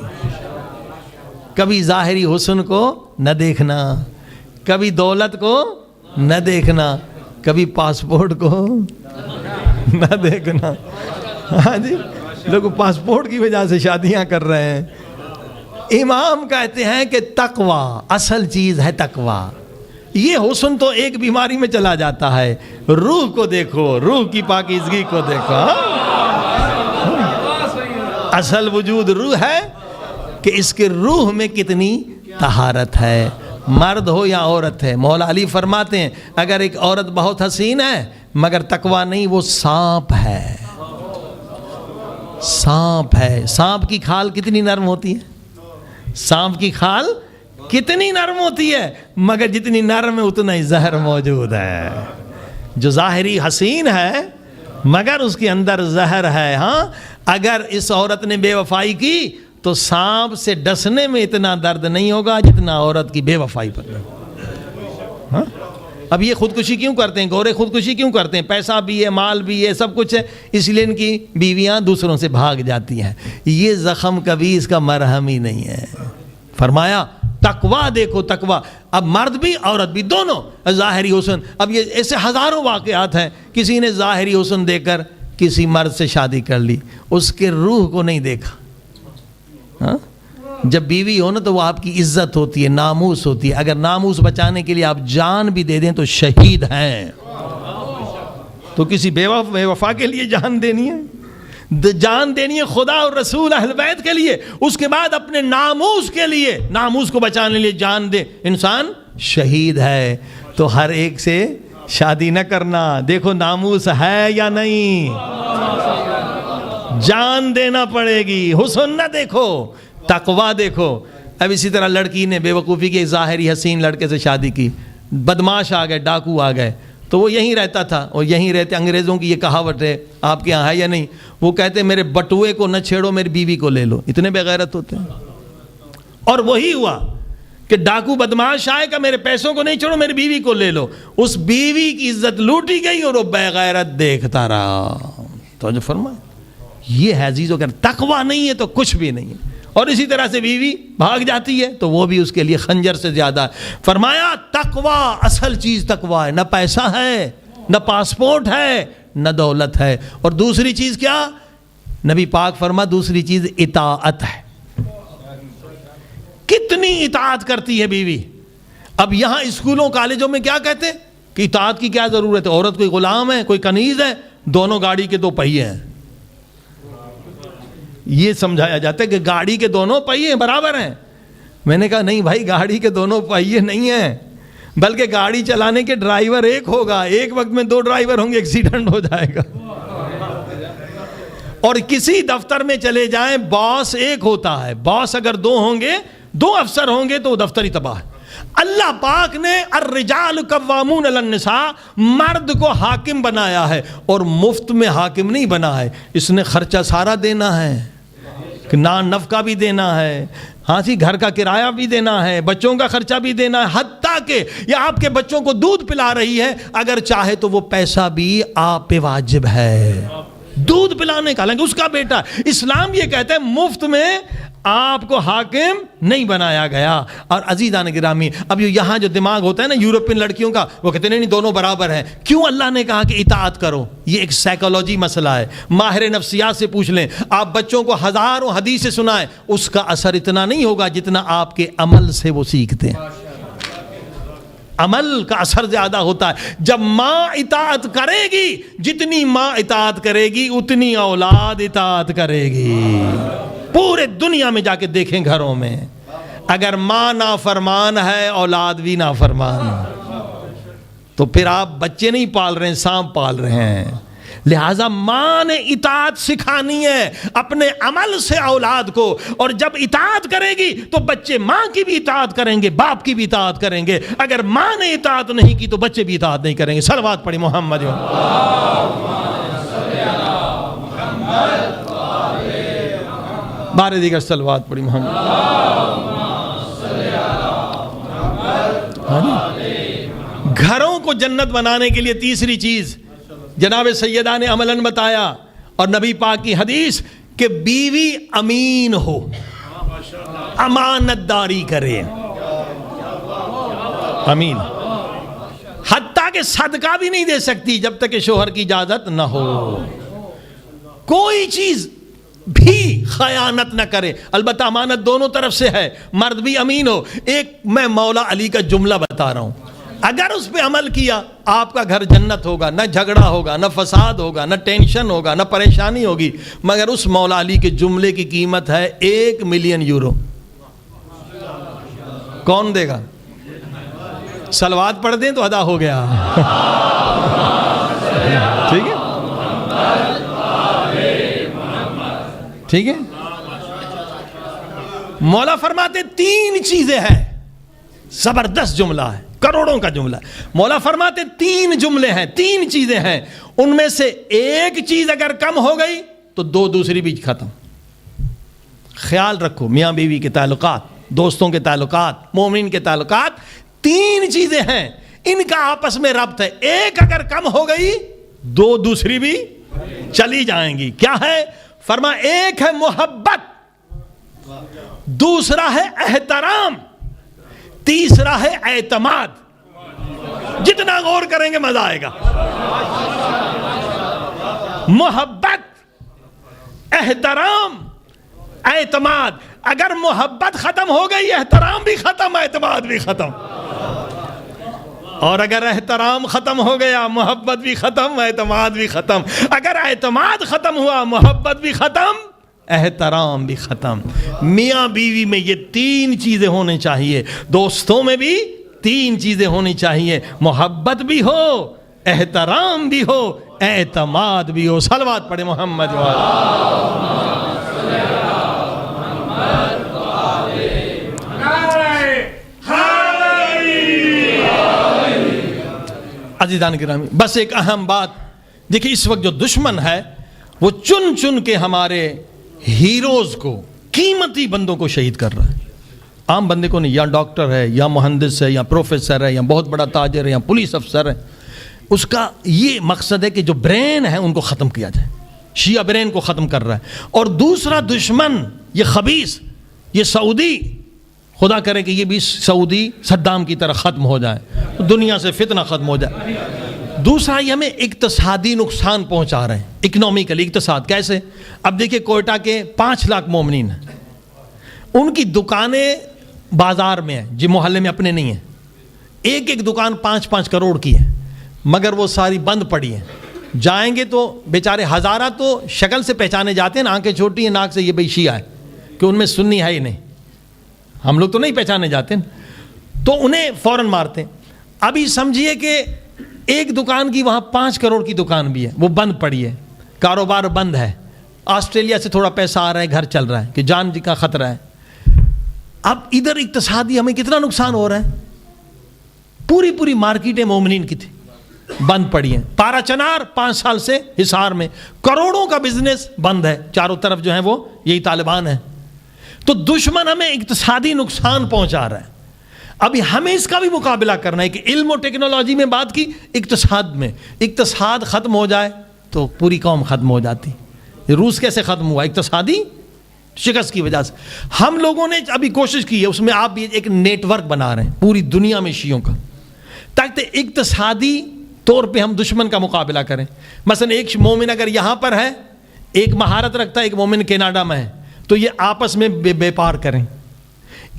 کبھی ظاہری حسن کو نہ دیکھنا، کبھی دولت کو نہ دیکھنا، کبھی پاسپورٹ کو نہ دیکھنا۔ ہاں جی، لوگ پاسپورٹ کی وجہ سے شادیاں کر رہے ہیں۔ امام کہتے ہیں کہ تقوی اصل چیز ہے، تقوی۔ یہ حسن تو ایک بیماری میں چلا جاتا ہے، روح کو دیکھو، روح کی پاکیزگی کو دیکھو۔ اصل وجود روح ہے کہ اس کے روح میں کتنی طہارت ہے، مرد ہو یا عورت ہے۔ مولا علی فرماتے ہیں اگر ایک عورت بہت حسین ہے مگر تقوی نہیں، وہ سانپ ہے، سانپ ہے۔ سانپ کی کھال کتنی نرم ہوتی ہے، سانپ کی کھال کتنی نرم ہوتی ہے، مگر جتنی نرم ہے اتنا ہی زہر موجود ہے. جو ظاہری حسین ہے مگر اس کے اندر زہر ہے. ہاں اگر اس عورت نے بے وفائی کی تو سانپ سے ڈسنے میں اتنا درد نہیں ہوگا جتنا عورت کی بے وفائی پر. ہاں اب یہ خودکشی کیوں کرتے ہیں؟ گورے خودکشی کیوں کرتے ہیں؟ پیسہ بھی ہے، مال بھی ہے، سب کچھ ہے، اس لیے ان کی بیویاں دوسروں سے بھاگ جاتی ہیں. یہ زخم کبھی اس کا مرہم ہی نہیں ہے. فرمایا تقویٰ دیکھو، تقویٰ. اب مرد بھی عورت بھی دونوں ظاہری حسن. اب یہ ایسے ہزاروں واقعات ہیں، کسی نے ظاہری حسن دے کر کسی مرد سے شادی کر لی، اس کے روح کو نہیں دیکھا. ہاں جب بیوی ہو نا تو وہ آپ کی عزت ہوتی ہے، ناموس ہوتی ہے. اگر ناموس بچانے کے لیے آپ جان بھی دے دیں تو شہید ہیں. تو کسی بے وفا کے لیے جان دینی ہے، جان دینی ہے خدا اور رسول اہل بیت کے لیے، اس کے بعد اپنے ناموس کے لیے، ناموس کو بچانے کے لیے جان دے، انسان شہید ہے. تو ہر ایک سے شادی نہ کرنا. دیکھو ناموس ہے یا نہیں، جان دینا پڑے گی. حسن نہ دیکھو، تقویٰ دیکھو. اب اسی طرح لڑکی نے بے وقوفی کی، ظاہری حسین لڑکے سے شادی کی، بدماش آ گئے، ڈاکو آ گئے، تو وہ یہیں رہتا تھا اور یہیں رہتے. انگریزوں کی یہ کہاوت ہے، آپ کے یہاں ہے یا نہیں، وہ کہتے میرے بٹوئے کو نہ چھیڑو، میری بیوی کو لے لو. اتنے بے غیرت ہوتے ہیں. اور وہی ہوا کہ ڈاکو بدماش آئے کہ میرے پیسوں کو نہیں چھوڑو، میری بیوی کو لے لو. اس بیوی کی عزت لوٹی گئی اور وہ بے غیرت دیکھتا رہا. تو جو فرمایا یہ ہے عزیزو، اگر تقویٰ نہیں ہے تو کچھ بھی نہیں ہے. اور اسی طرح سے بیوی بھاگ جاتی ہے تو وہ بھی اس کے لیے خنجر سے زیادہ ہے. فرمایا تقویٰ، اصل چیز تقویٰ ہے. نہ پیسہ ہے، نہ پاسپورٹ ہے، نہ دولت ہے. اور دوسری چیز کیا؟ نبی پاک فرما دوسری چیز اطاعت ہے. کتنی اطاعت کرتی ہے بیوی. اب یہاں اسکولوں کالجوں میں کیا کہتے کہ اطاعت کی کیا ضرورت ہے؟ عورت کوئی غلام ہے، کوئی کنیز ہے؟ دونوں گاڑی کے دو پہیے ہیں. یہ سمجھایا جاتا ہے کہ گاڑی کے دونوں پہیے برابر ہیں. میں نے کہا نہیں بھائی، گاڑی کے دونوں پہیے نہیں ہیں، بلکہ گاڑی چلانے کے ڈرائیور ایک ہوگا. ایک وقت میں دو ڈرائیور ہوں گے، ایکسیڈنٹ ہو جائے گا. اور کسی دفتر میں چلے جائیں، باس ایک ہوتا ہے. باس اگر دو ہوں گے، دو افسر ہوں گے تو وہ دفتر ہی تباہ ہے. اللہ پاک نے الرجال قوامون علی النساء، مرد کو حاکم بنایا ہے، اور مفت میں حاکم نہیں بنا ہے. اس نے خرچہ سارا دینا ہے، نان نفقہ بھی دینا ہے، ہاں سی گھر کا کرایہ بھی دینا ہے، بچوں کا خرچہ بھی دینا ہے. حتیٰ کہ یہ آپ کے بچوں کو دودھ پلا رہی ہے، اگر چاہے تو وہ پیسہ بھی آپ پہ واجب ہے دودھ پلانے کا، حالانکہ اس کا بیٹا. اسلام یہ کہتا ہے مفت میں آپ کو حاکم نہیں بنایا گیا. اور عزیزان گرامی، اب یہاں جو دماغ ہوتا ہے نا یورپین لڑکیوں کا، وہ کہتے ہیں نہیں دونوں برابر ہیں. کیوں اللہ نے کہا کہ اطاعت کرو؟ یہ ایک سائیکالوجی مسئلہ ہے. ماہر نفسیات سے پوچھ لیں. آپ بچوں کو ہزاروں حدیثیں سنائیں، اس کا اثر اتنا نہیں ہوگا جتنا آپ کے عمل سے وہ سیکھتے ہیں. عمل کا اثر زیادہ ہوتا ہے. جب ماں اطاعت کرے گی، جتنی ماں اطاعت کرے گی اتنی اولاد اطاعت کرے گی. پورے دنیا میں جا کے دیکھیں گھروں میں، اگر ماں نافرمان ہے اولاد بھی نافرمان، تو پھر آپ بچے نہیں پال رہے ہیں، سانپ پال رہے ہیں. لہٰذا ماں نے اطاعت سکھانی ہے اپنے عمل سے اولاد کو. اور جب اطاعت کرے گی تو بچے ماں کی بھی اطاعت کریں گے، باپ کی بھی اطاعت کریں گے. اگر ماں نے اطاعت نہیں کی تو بچے بھی اطاعت نہیں کریں گے. صلوات پڑھی محمد. بارے دیگر صلوات پڑھی محمد. گھروں کو جنت بنانے کے لیے تیسری چیز جناب سیدہ نے عملاً بتایا، اور نبی پاک کی حدیث، کہ بیوی امین ہو، امانت داری کرے. امین. حتیٰ کہ صدقہ بھی نہیں دے سکتی جب تک کہ شوہر کی اجازت نہ ہو. کوئی چیز بھی خیانت نہ کرے. البتہ امانت دونوں طرف سے ہے، مرد بھی امین ہو. ایک میں مولا علی کا جملہ بتا رہا ہوں، اگر اس پہ عمل کیا آپ کا گھر جنت ہوگا. نہ جھگڑا ہوگا، نہ فساد ہوگا، نہ ٹینشن ہوگا، نہ پریشانی ہوگی. مگر اس مولا علی کے جملے کی قیمت ہے 1 ملین یورو. کون دے گا؟ صلوات پڑھ دیں تو ادا ہو گیا. ٹھیک ہے، ٹھیک ہے. مولا فرماتے 3 چیزیں ہیں. زبردست جملہ ہے, کروڑوں کا جملہ ہے. مولا فرماتے 3 جملے ہیں, 3 چیزیں ہیں, ان میں سے ایک چیز اگر کم ہو گئی تو 2 دوسری بھی ختم. خیال رکھو, میاں بیوی کے تعلقات, دوستوں کے تعلقات, مومن کے تعلقات, 3 چیزیں ہیں, ان کا آپس میں ربط ہے. ایک اگر کم ہو گئی 2 دوسری بھی چلی جائیں گی. کیا ہے؟ فرما ایک ہے محبت, دوسرا ہے احترام, تیسرا ہے اعتماد. جتنا غور کریں گے مزہ آئے گا. محبت, احترام, اعتماد. اگر محبت ختم ہو گئی احترام بھی ختم, اعتماد بھی ختم. اور اگر احترام ختم ہو گیا محبت بھی ختم, اعتماد بھی ختم. اگر اعتماد ختم ہوا محبت بھی ختم, احترام بھی ختم. میاں بیوی میں یہ 3 چیزیں ہونی چاہیے. دوستوں میں بھی 3 چیزیں ہونی چاہیے, محبت بھی ہو, احترام بھی ہو, اعتماد بھی ہو. صلوات پڑھے محمد والا. عزیزان گرامی, بس ایک اہم بات دیکھیں, اس وقت جو دشمن ہے وہ چن چن کے ہمارے ہیروز کو, قیمتی بندوں کو شہید کر رہا ہے. عام بندے کو نہیں, یا ڈاکٹر ہے, یا مہندس ہے, یا پروفیسر ہے, یا بہت بڑا تاجر ہے, یا پولیس افسر ہے. اس کا یہ مقصد ہے کہ جو برین ہے ان کو ختم کیا جائے. شیعہ برین کو ختم کر رہا ہے. اور دوسرا دشمن یہ خبیث, یہ سعودی, خدا کرے کہ یہ بھی سعودی صدام کی طرح ختم ہو جائے, دنیا سے فتنہ ختم ہو جائے. دوسرا یہ ہمیں اقتصادی نقصان پہنچا رہے ہیں, اکنامیکلی. اقتصاد کیسے؟ اب دیکھیں کوئٹہ کے 5 لاکھ مومنین ہیں, ان کی دکانیں بازار میں ہیں, جی محلے میں اپنے نہیں ہیں. ایک ایک دکان 5-5 کروڑ کی ہے, مگر وہ ساری بند پڑی ہیں. جائیں گے تو بیچارے ہزارہ تو شکل سے پہچانے جاتے ہیں, آنکھیں چھوٹی ہیں, ناک سے, یہ بھائی شیعہ ہے, کہ ان میں سنی ہے ہی نہیں. ہم لوگ تو نہیں پہچانے جاتے, تو انہیں فوراً مارتے ہیں. ابھی سمجھیے کہ ایک دکان کی وہاں 5 کروڑ کی دکان بھی ہے, وہ بند پڑی ہے, کاروبار بند ہے. آسٹریلیا سے تھوڑا پیسہ آ رہا ہے, گھر چل رہا ہے, کہ جان کا خطرہ ہے. اب ادھر اقتصادی ہمیں کتنا نقصان ہو رہا ہے. پوری مارکیٹیں مومنین کی تھی, بند پڑی ہیں. پارا چنار 5 سال سے حصار میں کروڑوں کا بزنس بند ہے, چاروں طرف جو ہیں وہ یہی طالبان ہیں. تو دشمن ہمیں اقتصادی نقصان پہنچا رہا ہے. ابھی ہمیں اس کا بھی مقابلہ کرنا ہے کہ علم و ٹیکنالوجی میں بات کی, اقتصاد میں. اقتصاد ختم ہو جائے تو پوری قوم ختم ہو جاتی. روس کیسے ختم ہوا؟ اقتصادی شکست کی وجہ سے. ہم لوگوں نے ابھی کوشش کی ہے, اس میں آپ بھی ایک نیٹ ورک بنا رہے ہیں پوری دنیا میں شیعوں کا, تاکہ اقتصادی طور پہ ہم دشمن کا مقابلہ کریں. مثلا ایک مومن اگر یہاں پر ہے, ایک مہارت رکھتا ہے, ایک مومن کینیڈا میں ہے, تو یہ آپس میں بیپار کریں.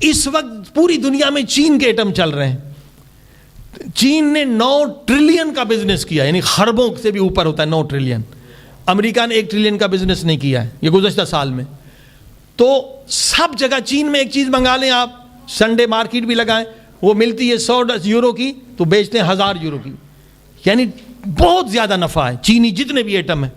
اس وقت پوری دنیا میں چین کے ایٹم چل رہے ہیں. چین نے 9 ٹریلین کا بزنس کیا, یعنی خربوں سے بھی اوپر ہوتا ہے 9 ٹریلین. امریکہ نے 1 ٹریلین کا بزنس نہیں کیا ہے یہ گزشتہ سال میں. تو سب جگہ چین میں ایک چیز منگا لیں آپ, سنڈے مارکیٹ بھی لگائیں, وہ ملتی ہے 100 یورو کی, تو بیچتے ہیں 1000 یورو کی. یعنی بہت زیادہ نفع ہے چینی جتنے بھی ایٹم ہیں.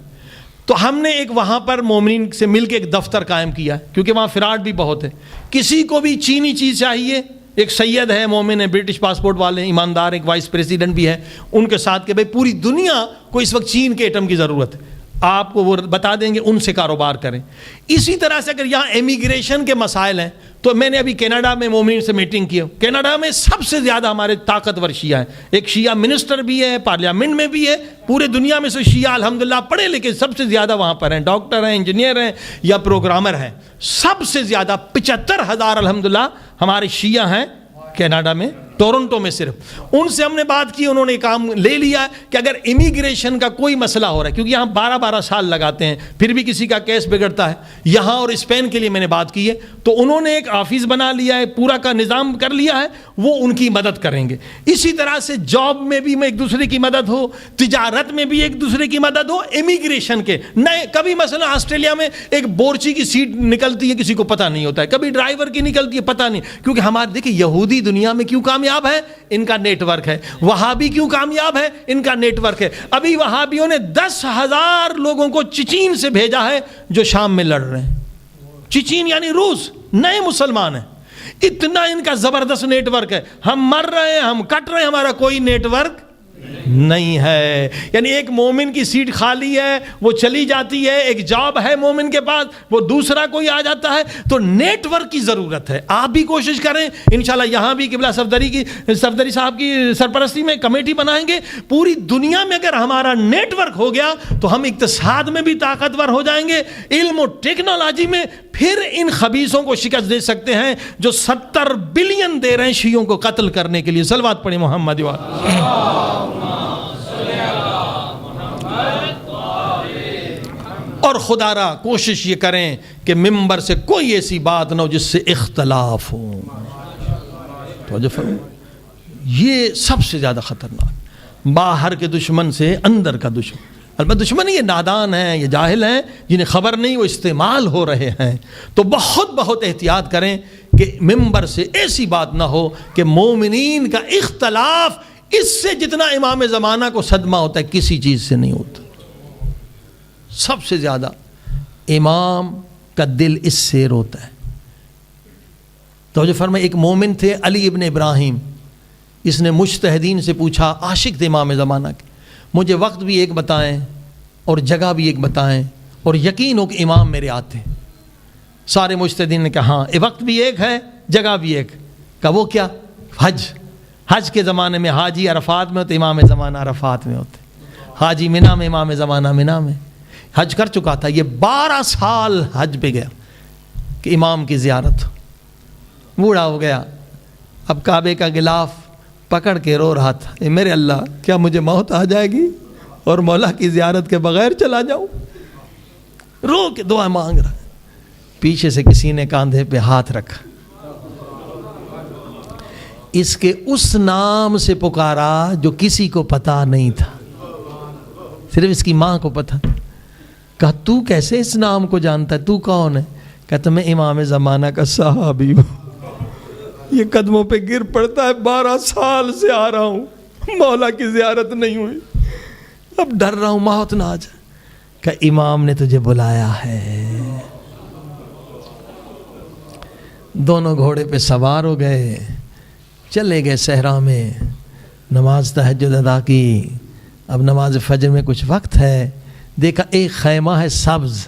تو ہم نے ایک وہاں پر مومنین سے مل کے ایک دفتر قائم کیا, کیونکہ وہاں فراڈ بھی بہت ہے. کسی کو بھی چینی چیز چاہیے, ایک سید ہے, مومن ہے, برٹش پاسپورٹ والے ہیں, ایماندار, ایک وائس پریزیڈنٹ بھی ہے, ان کے ساتھ کہ بھائی پوری دنیا کو اس وقت چین کے ایٹم کی ضرورت ہے, آپ کو وہ بتا دیں گے, ان سے کاروبار کریں. اسی طرح سے اگر یہاں امیگریشن کے مسائل ہیں, تو میں نے ابھی کینیڈا میں مومنین سے میٹنگ کی. کینیڈا میں سب سے زیادہ ہمارے طاقتور شیعہ ہیں, ایک شیعہ منسٹر بھی ہے, پارلیمنٹ میں بھی ہے. پورے دنیا میں سے شیعہ الحمدللہ پڑھے لکھے سب سے زیادہ وہاں پر ہیں, ڈاکٹر ہیں, انجینئر ہیں, یا پروگرامر ہیں. سب سے زیادہ 75,000 الحمدللہ ہمارے شیعہ ہیں کینیڈا میں, ٹورنٹو میں صرف. ان سے ہم نے بات کی, انہوں نے کام لے لیا کہ اگر امیگریشن کا کوئی مسئلہ ہو رہا ہے, کیونکہ یہاں 12 سال لگاتے ہیں, پھر بھی کسی کا کیس بگڑتا ہے. یہاں اور اسپین کے لیے میں نے بات کی ہے, تو انہوں نے ایک آفس بنا لیا ہے, پورا کا نظام کر لیا ہے, وہ ان کی مدد کریں گے. اسی طرح سے جاب میں بھی ایک دوسرے کی مدد ہو, تجارت میں بھی ایک دوسرے کی مدد ہو, امیگریشن کے نئے. کبھی مثلا آسٹریلیا میں ایک بورچی کی سیٹ نکلتی ہے, کسی کو پتہ نہیں ہوتا ہے, کبھی ڈرائیور کی نکلتی ہے, پتہ نہیں. کیونکہ ہمارے دیکھیں یہودی دنیا میں کیوں کامیاب ہے, ان کا نیٹ ورک ہے. وہابی کیوں کامیاب ہے, ان کا نیٹ ورک ہے. ابھی وہابیوں نے 10,000 لوگوں کو چچین سے بھیجا ہے جو شام میں لڑ رہے ہیں. چچین یعنی روس, نئے مسلمان ہیں. اتنا ان کا زبردست نیٹ ورک ہے. ہم مر رہے ہیں, ہم کٹ رہے ہیں, ہمارا کوئی نیٹ ورک نہیں ہے. یعنی ایک مومن کی سیٹ خالی ہے, وہ چلی جاتی ہے, ایک جاب ہے مومن کے پاس, وہ دوسرا کوئی آ جاتا ہے, تو نیٹ ورک کی ضرورت ہے. آپ بھی کوشش کریں, انشاءاللہ یہاں بھی قبلہ صفدری صاحب کی سرپرستی میں کمیٹی بنائیں گے. پوری دنیا میں اگر ہمارا نیٹ ورک ہو گیا تو ہم اقتصاد میں بھی طاقتور ہو جائیں گے, علم و ٹیکنالوجی میں پھر ان خبیثوں کو شکست دے سکتے ہیں جو 70 بلین دے رہے ہیں شیعوں کو قتل کرنے کے لیے. صلوات پڑھیں محمد اور خدا را کوشش یہ کریں کہ ممبر سے کوئی ایسی بات نہ ہو جس سے اختلاف ہو. یہ سب سے زیادہ خطرناک, باہر کے دشمن سے اندر کا دشمن. البتہ دشمن یہ نادان ہیں, یہ جاہل ہیں, جنہیں خبر نہیں وہ استعمال ہو رہے ہیں. تو بہت احتیاط کریں کہ ممبر سے ایسی بات نہ ہو کہ مومنین کا اختلاف, اس سے جتنا امام زمانہ کو صدمہ ہوتا ہے کسی چیز سے نہیں ہوتا. سب سے زیادہ امام کا دل اس سے روتا ہے. تو جو فرمائے ایک مومن تھے علی ابن ابراہیم, اس نے مجتہدین سے پوچھا, عاشق تھے امام زمانہ کے, مجھے وقت بھی ایک بتائیں اور جگہ بھی ایک بتائیں اور یقین ہو کہ امام میرے آتے ہیں. سارے مجتہدین نے کہا ہاں وقت بھی ایک ہے جگہ بھی ایک. کہا وہ کیا؟ حج کے زمانے میں حاجی عرفات میں ہوتے, امام زمانہ عرفات میں ہوتے. حاجی منہ میں, امام زمانہ منہ میں. حج کر چکا تھا, یہ 12 سال حج پہ گیا کہ امام کی زیارت. بوڑھا ہو گیا, اب کعبے کا غلاف پکڑ کے رو رہا تھا, اے میرے اللہ کیا مجھے موت آ جائے گی اور مولا کی زیارت کے بغیر چلا جاؤں؟ رو کے دعا مانگ رہا. پیچھے سے کسی نے کاندھے پہ ہاتھ رکھا, اس کے اس نام سے پکارا جو کسی کو پتا نہیں تھا, صرف اس کی ماں کو پتا. کہا تو کیسے اس نام کو جانتا ہے, تو کون ہے؟ کہتا میں امام زمانہ کا صحابی ہوں, یہ قدموں پہ گر پڑتا ہے, 12 سال سے آ رہا ہوں, مولا کی زیارت نہیں ہوئی, اب ڈر رہا ہوں موت نہ آ جائے. کہ امام نے تجھے بلایا ہے. دونوں گھوڑے پہ سوار ہو گئے, چلے گئے صحرا میں, نماز تہجد ادا کی. اب نماز فجر میں کچھ وقت ہے, دیکھا ایک خیمہ ہے سبز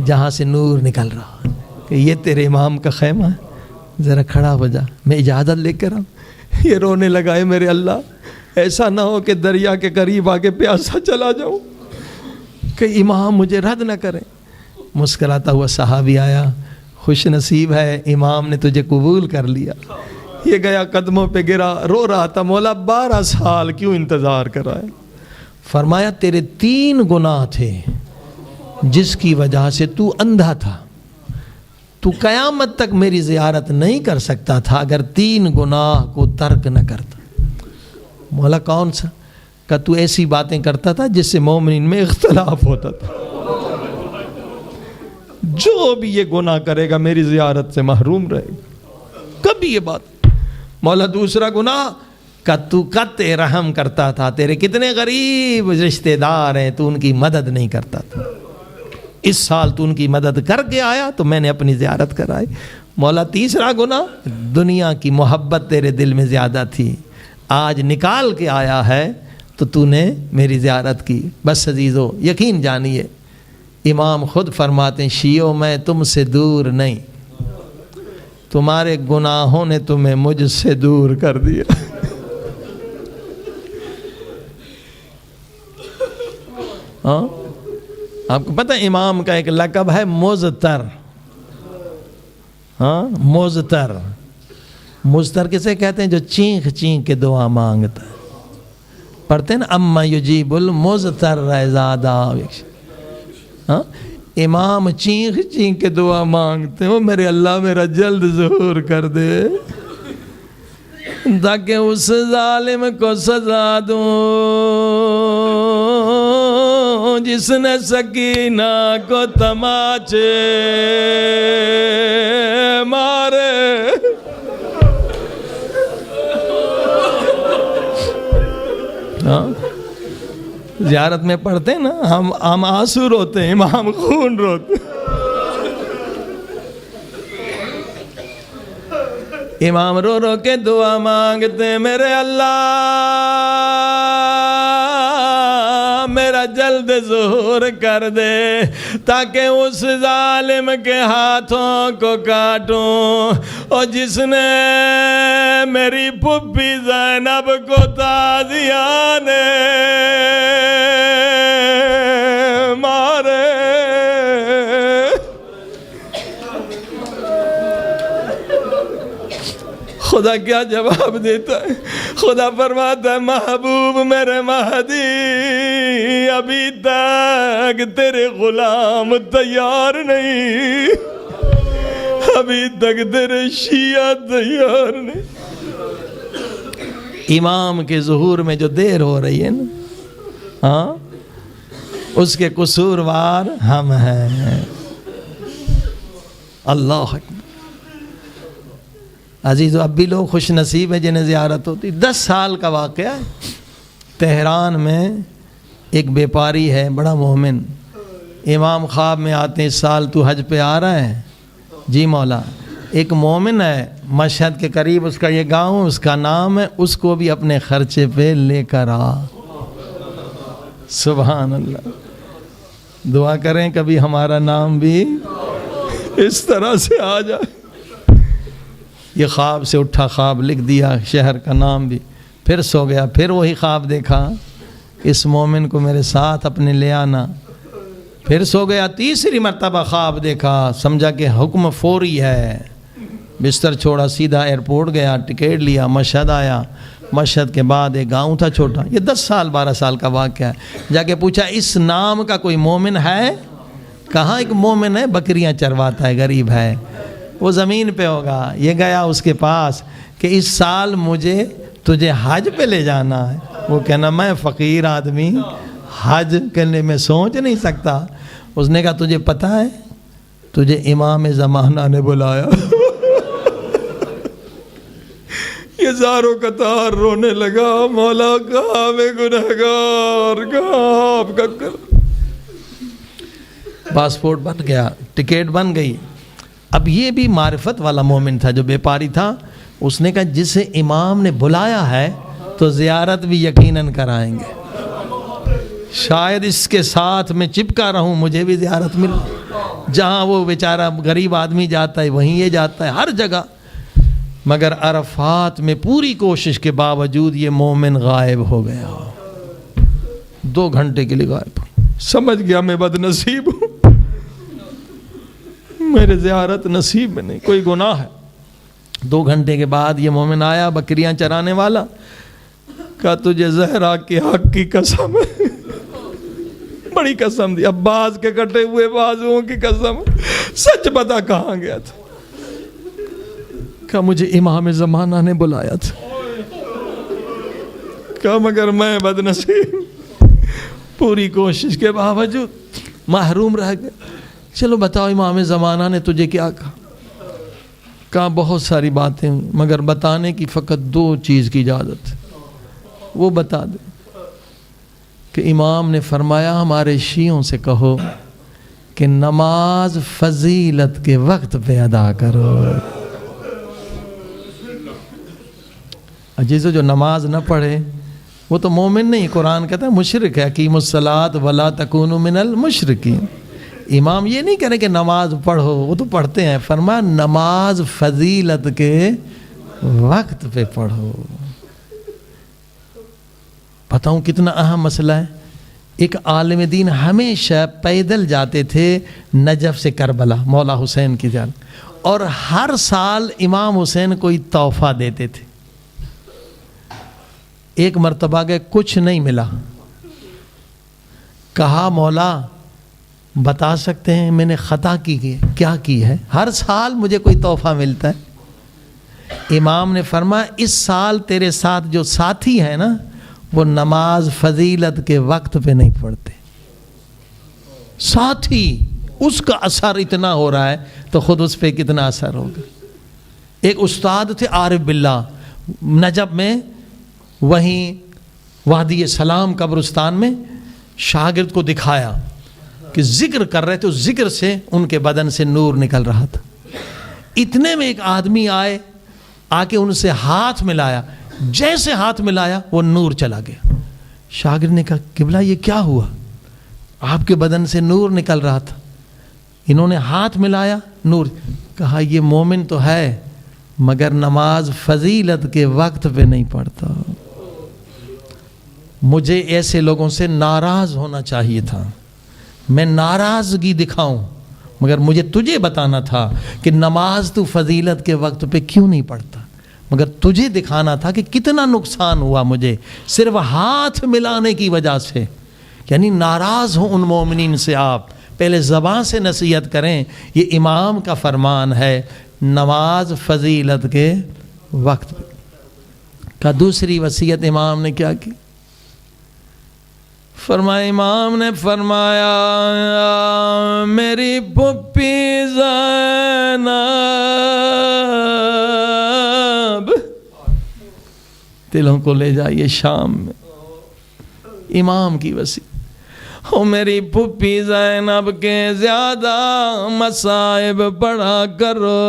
جہاں سے نور نکل رہا, کہ یہ تیرے امام کا خیمہ ہے, ذرا کھڑا ہو جا, میں اجازت لے کر آؤں. یہ رونے لگا, ہے میرے اللہ ایسا نہ ہو کہ دریا کے قریب آ کے پیاسا چلا جاؤں, کہ امام مجھے رد نہ کریں. مسکراتا ہوا صحابی آیا, خوش نصیب ہے امام نے تجھے قبول کر لیا. یہ گیا قدموں پہ گرا, رو رہا تھا, مولا 12 سال کیوں انتظار کرائے. فرمایا تیرے 3 گناہ تھے جس کی وجہ سے تو اندھا تھا, تو قیامت تک میری زیارت نہیں کر سکتا تھا اگر 3 گناہ کو ترک نہ کرتا. مولا کون سا؟ کہ تو ایسی باتیں کرتا تھا جس سے مومنین میں اختلاف ہوتا تھا, جو بھی یہ گناہ کرے گا میری زیارت سے محروم رہے گا. کبھی یہ بات. مولا دوسرا گناہ کہ تو قط رحم کرتا تھا, تیرے کتنے غریب رشتہ دار ہیں, تو ان کی مدد نہیں کرتا تھا. اس سال تو ان کی مدد کر کے آیا تو میں نے اپنی زیارت کرائی. مولا تیسرا گناہ, دنیا کی محبت تیرے دل میں زیادہ تھی, آج نکال کے آیا ہے تو نے میری زیارت کی. بس عزیزو یقین جانیے, امام خود فرماتے ہیں شیعو میں تم سے دور نہیں, تمہارے گناہوں نے تمہیں مجھ سے دور کر دیا. ہاں آپ کو پتہ ہے امام کا ایک لقب ہے مزتر. ہاں مزتر, مزتر کسے کہتے ہیں؟ جو چینخ چینخ کے دعا مانگتا ہے. پڑھتے ہیں نا اما یجیب المزتر اذا دعا. ہاں امام چینخ چینخ کے دعا مانگتے ہیں, وہ میرے اللہ میرا جلد ظہور کر دے تاکہ اس ظالم کو سزا دوں جس نے سکینہ کو تماچے مارے. ہاں زیارت میں پڑھتے ہیں نا, ہم آنسو روتے ہیں, امام خون روتے. امام رو رو کے دعا مانگتے، میرے اللہ میرا جلد ظہور کر دے تاکہ اس ظالم کے ہاتھوں کو کاٹوں، اور جس نے میری پھپھی زینب کو تازیانے مارے۔ خدا کیا جواب دیتا ہے؟ خدا فرماتا ہے محبوب میرے مہدی ابھی تک تیرے غلام تیار نہیں، ابھی تک تیرے شیعہ تیار نہیں۔ امام کے ظہور میں جو دیر ہو رہی ہے نا، ہاں اس کے قصوروار ہم ہیں۔ اللہ اکبر۔ عزیزو اب بھی لوگ خوش نصیب ہیں جنہیں زیارت ہوتی۔ 10 سال کا واقعہ ہے۔ تہران میں ایک بیپاری ہے بڑا مومن، امام خواب میں آتے ہیں، اس سال تو حج پہ آ رہا ہے؟ جی مولا۔ ایک مومن ہے مشہد کے قریب، اس کا یہ گاؤں، اس کا نام ہے، اس کو بھی اپنے خرچے پہ لے کر آ۔ سبحان اللہ۔ دعا کریں کبھی ہمارا نام بھی اس طرح سے آ جائے۔ یہ خواب سے اٹھا، خواب لکھ دیا، شہر کا نام بھی، پھر سو گیا، پھر وہی خواب دیکھا، اس مومن کو میرے ساتھ اپنے لے آنا، پھر سو گیا، تیسری مرتبہ خواب دیکھا، سمجھا کہ حکم فوری ہے، بستر چھوڑا، سیدھا ایئرپورٹ گیا، ٹکٹ لیا، مشہد آیا۔ مشہد کے بعد ایک گاؤں تھا چھوٹا، یہ 10 سال 12 سال کا واقعہ ہے۔ جا کے پوچھا اس نام کا کوئی مومن ہے؟ کہاں ایک مومن ہے، بکریاں چرواتا ہے، غریب ہے، وہ زمین پہ ہوگا۔ یہ گیا اس کے پاس کہ اس سال مجھے تجھے حج پہ لے جانا ہے۔ وہ کہنا میں فقیر آدمی حج کرنے میں سوچ نہیں سکتا۔ اس نے کہا تجھے پتہ ہے تجھے امام زمانہ نے بلایا۔ یہ زاروں قطار رونے لگا، مولا کہاں میں گنہگار، کہاں آپ کا کر۔ پاسپورٹ بن گیا، ٹکٹ بن گئی۔ اب یہ بھی معرفت والا مومن تھا جو بیپاری تھا، اس نے کہا جسے امام نے بلایا ہے تو زیارت بھی یقیناً کرائیں گے، شاید اس کے ساتھ میں چپکا رہوں مجھے بھی زیارت مل۔ جہاں وہ بیچارہ غریب آدمی جاتا ہے وہیں یہ جاتا ہے، ہر جگہ۔ مگر عرفات میں پوری کوشش کے باوجود یہ مومن غائب ہو گیا، 2 گھنٹے کے لیے غائب۔ سمجھ گیا میں بد نصیب ہوں، میرے زیارت نصیب میں نہیں، کوئی گناہ ہے۔ 2 گھنٹے کے بعد یہ مومن آیا، بکریاں چرانے والا، کہا تجھے زہرا کے حق کی قسم ہے، بڑی قسم دی، عباس کے کٹے ہوئے بازوؤں کی قسم، سچ بتا کہاں گیا تھا؟ کہا مجھے امام زمانہ نے بلایا تھا۔ کہا مگر میں بد نصیب، پوری کوشش کے باوجود محروم رہ گیا۔ چلو بتاؤ امام زمانہ نے تجھے کیا کہا؟ کہا بہت ساری باتیں، مگر بتانے کی فقط 2 چیز کی اجازت ہے، وہ بتا دے۔ کہ امام نے فرمایا ہمارے شیعوں سے کہو کہ نماز فضیلت کے وقت پہ ادا کرو۔ عزیزو جو نماز نہ پڑھے وہ تو مومن نہیں، قرآن کہتا ہے مشرک ہے، اقیموا الصلاۃ ولا تکونوا من المشرکین۔ امام یہ نہیں کہہ رہے کہ نماز پڑھو، وہ تو پڑھتے ہیں، فرمایا نماز فضیلت کے وقت پہ پڑھو۔ بتاؤں کتنا اہم مسئلہ ہے۔ ایک عالم دین ہمیشہ پیدل جاتے تھے نجف سے کربلا مولا حسین کی جان، اور ہر سال امام حسین کوئی تحفہ دیتے تھے۔ ایک مرتبہ گئے، کچھ نہیں ملا، کہا مولا بتا سکتے ہیں میں نے خطا کی کیا کی ہے؟ ہر سال مجھے کوئی تحفہ ملتا ہے۔ امام نے فرمایا اس سال تیرے ساتھ جو ساتھی ہیں نا وہ نماز فضیلت کے وقت پہ نہیں پڑھتے۔ ساتھی اس کا اثر اتنا ہو رہا ہے تو خود اس پہ کتنا اثر ہوگا۔ ایک استاد تھے عارف باللہ نجب میں، وہیں وادی سلام قبرستان میں شاگرد کو دکھایا کہ ذکر کر رہے تھے، اس ذکر سے ان کے بدن سے نور نکل رہا تھا۔ اتنے میں ایک آدمی آئے، آ کے ان سے ہاتھ ملایا، جیسے ہاتھ ملایا وہ نور چلا گیا۔ شاگرد نے کہا قبلہ یہ کیا ہوا؟ آپ کے بدن سے نور نکل رہا تھا، انہوں نے ہاتھ ملایا نور۔ کہا یہ مومن تو ہے مگر نماز فضیلت کے وقت پہ نہیں پڑھتا۔ مجھے ایسے لوگوں سے ناراض ہونا چاہیے تھا، میں ناراضگی دکھاؤں، مگر مجھے تجھے بتانا تھا کہ نماز تو فضیلت کے وقت پہ کیوں نہیں پڑھتا، مگر تجھے دکھانا تھا کہ کتنا نقصان ہوا مجھے صرف ہاتھ ملانے کی وجہ سے۔ یعنی ناراض ہوں ان مومنین سے، آپ پہلے زبان سے نصیحت کریں۔ یہ امام کا فرمان ہے، نماز فضیلت کے وقت کا۔ دوسری وصیت امام نے کیا کی؟ فرمایا، امام نے فرمایا میری پھپھی زینب، دلوں کو لے جائیے شام میں، امام کی وصیت، او میری پھپھی زینب کے زیادہ مصائب پڑھا کرو،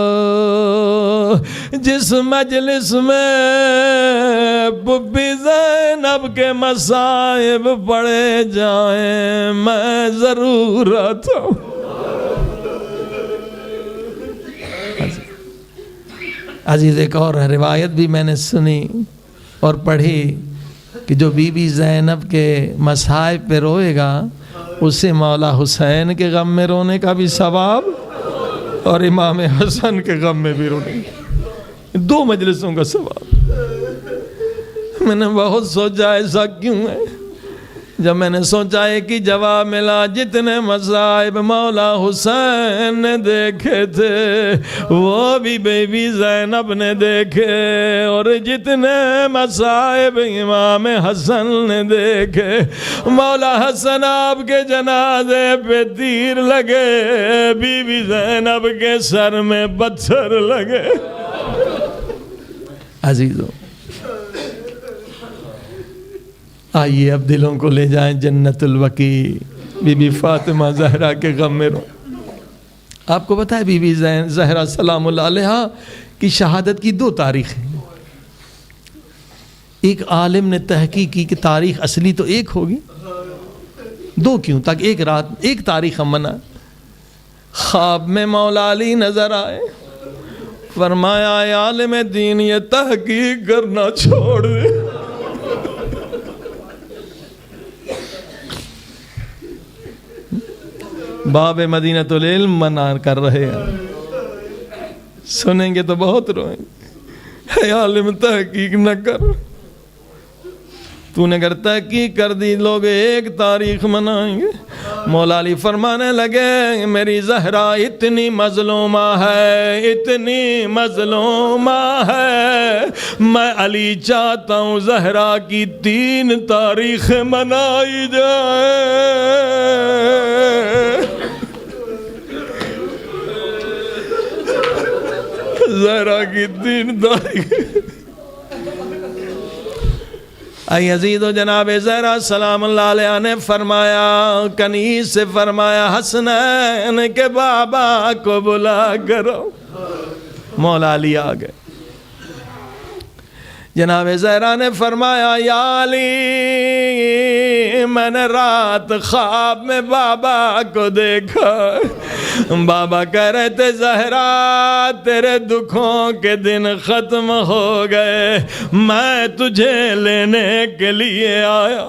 جس مجلس میں پھپھی زینب کے مصائب پڑھے جائیں میں ضرور آتا ہوں۔ عزیز ایک اور روایت بھی میں نے سنی اور پڑھی کہ جو بی بی زینب کے مصائب پہ روئے گا اسے مولا حسین کے غم میں رونے کا بھی ثواب اور امام حسن کے غم میں بھی رونے کا، دو مجلسوں کا ثواب۔ میں نے بہت سوچا ایسا کیوں ہے؟ جب میں نے سوچا ہے کہ جواب ملا، جتنے مصائب مولا حسین نے دیکھے تھے وہ بھی بی بی زینب نے دیکھے، اور جتنے مصائب امام حسن نے دیکھے، مولا حسن آپ کے جنازے پہ تیر لگے، بی بی زینب کے سر میں پتھر لگے۔ عزیزو آئیے اب دلوں کو لے جائیں جنت البقیع، بی بی فاطمہ زہرا کے غم میں رو۔ آپ کو پتہ ہے بی بی زہرا سلام اللہ علیہا کی شہادت کی دو تاریخیں۔ ایک عالم نے تحقیق کی کہ تاریخ اصلی تو ایک ہوگی، دو کیوں؟ تاکہ ایک رات ایک تاریخ ہم منائیں۔ خواب میں مولا علی نظر آئے، فرمایا اے عالم دین یہ تحقیق کرنا چھوڑ دے۔ باب مدینۃ العلم منع کر رہے ہیں، سنیں گے تو بہت روئیں گے۔ اے عالم تحقیق نہ کر، تو نے اگر تحقیق کر دی لوگ ایک تاریخ منائیں گے۔ مولا علی فرمانے لگے میری زہرا اتنی مظلومہ ہے، اتنی مظلومہ ہے، میں علی چاہتا ہوں زہرا کی 3 تاریخ منائی جائے۔ زہرا کی 3 تاریخ۔ اے عزیز و جناب زہرا سلام اللہ علیہ نے فرمایا، کنیز سے فرمایا حسنین کے بابا کو بلا کرو۔ مولا علی آ گئے، جناب زہرا نے فرمایا یا علی میں نے رات خواب میں بابا کو دیکھا، بابا کہہ رہے تھے زہرا تیرے دکھوں کے دن ختم ہو گئے، میں تجھے لینے کے لیے آیا۔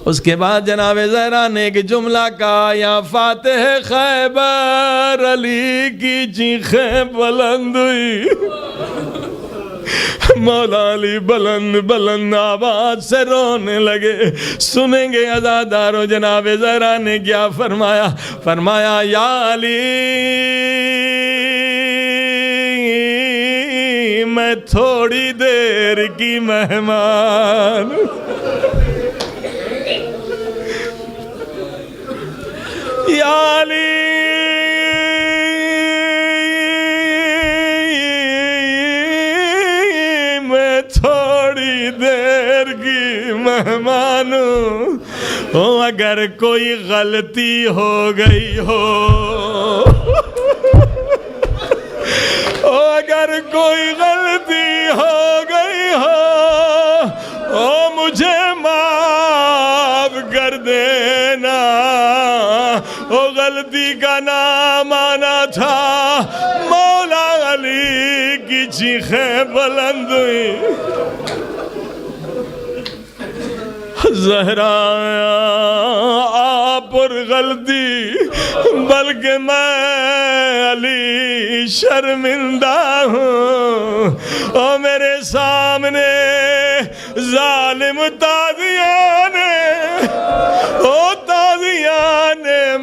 اس کے بعد جناب زہرا نے ایک جملہ کہا، یا فاتح خیبر، علی کی چیخیں بلند ہوئی۔ مولا علی بلند بلند آواز سے رونے لگے۔ سنیں گے عزادارو جناب زہرا نے کیا فرمایا؟ فرمایا یا علی میں تھوڑی دیر کی مہمان، یا علی تھوڑی دیر کی مہمان ہوں، اگر کوئی غلطی ہو گئی ہو، اگر کوئی غلطی ہو گئی ہو او مجھے معاف کر دینا. او غلطی کا نام آنا تھا. مولا علی کی چیخیں بلند ہوئی. زہرا آپ پر غلطی بلکہ میں علی شرمندہ ہوں. اور میرے سامنے ظالم تازیان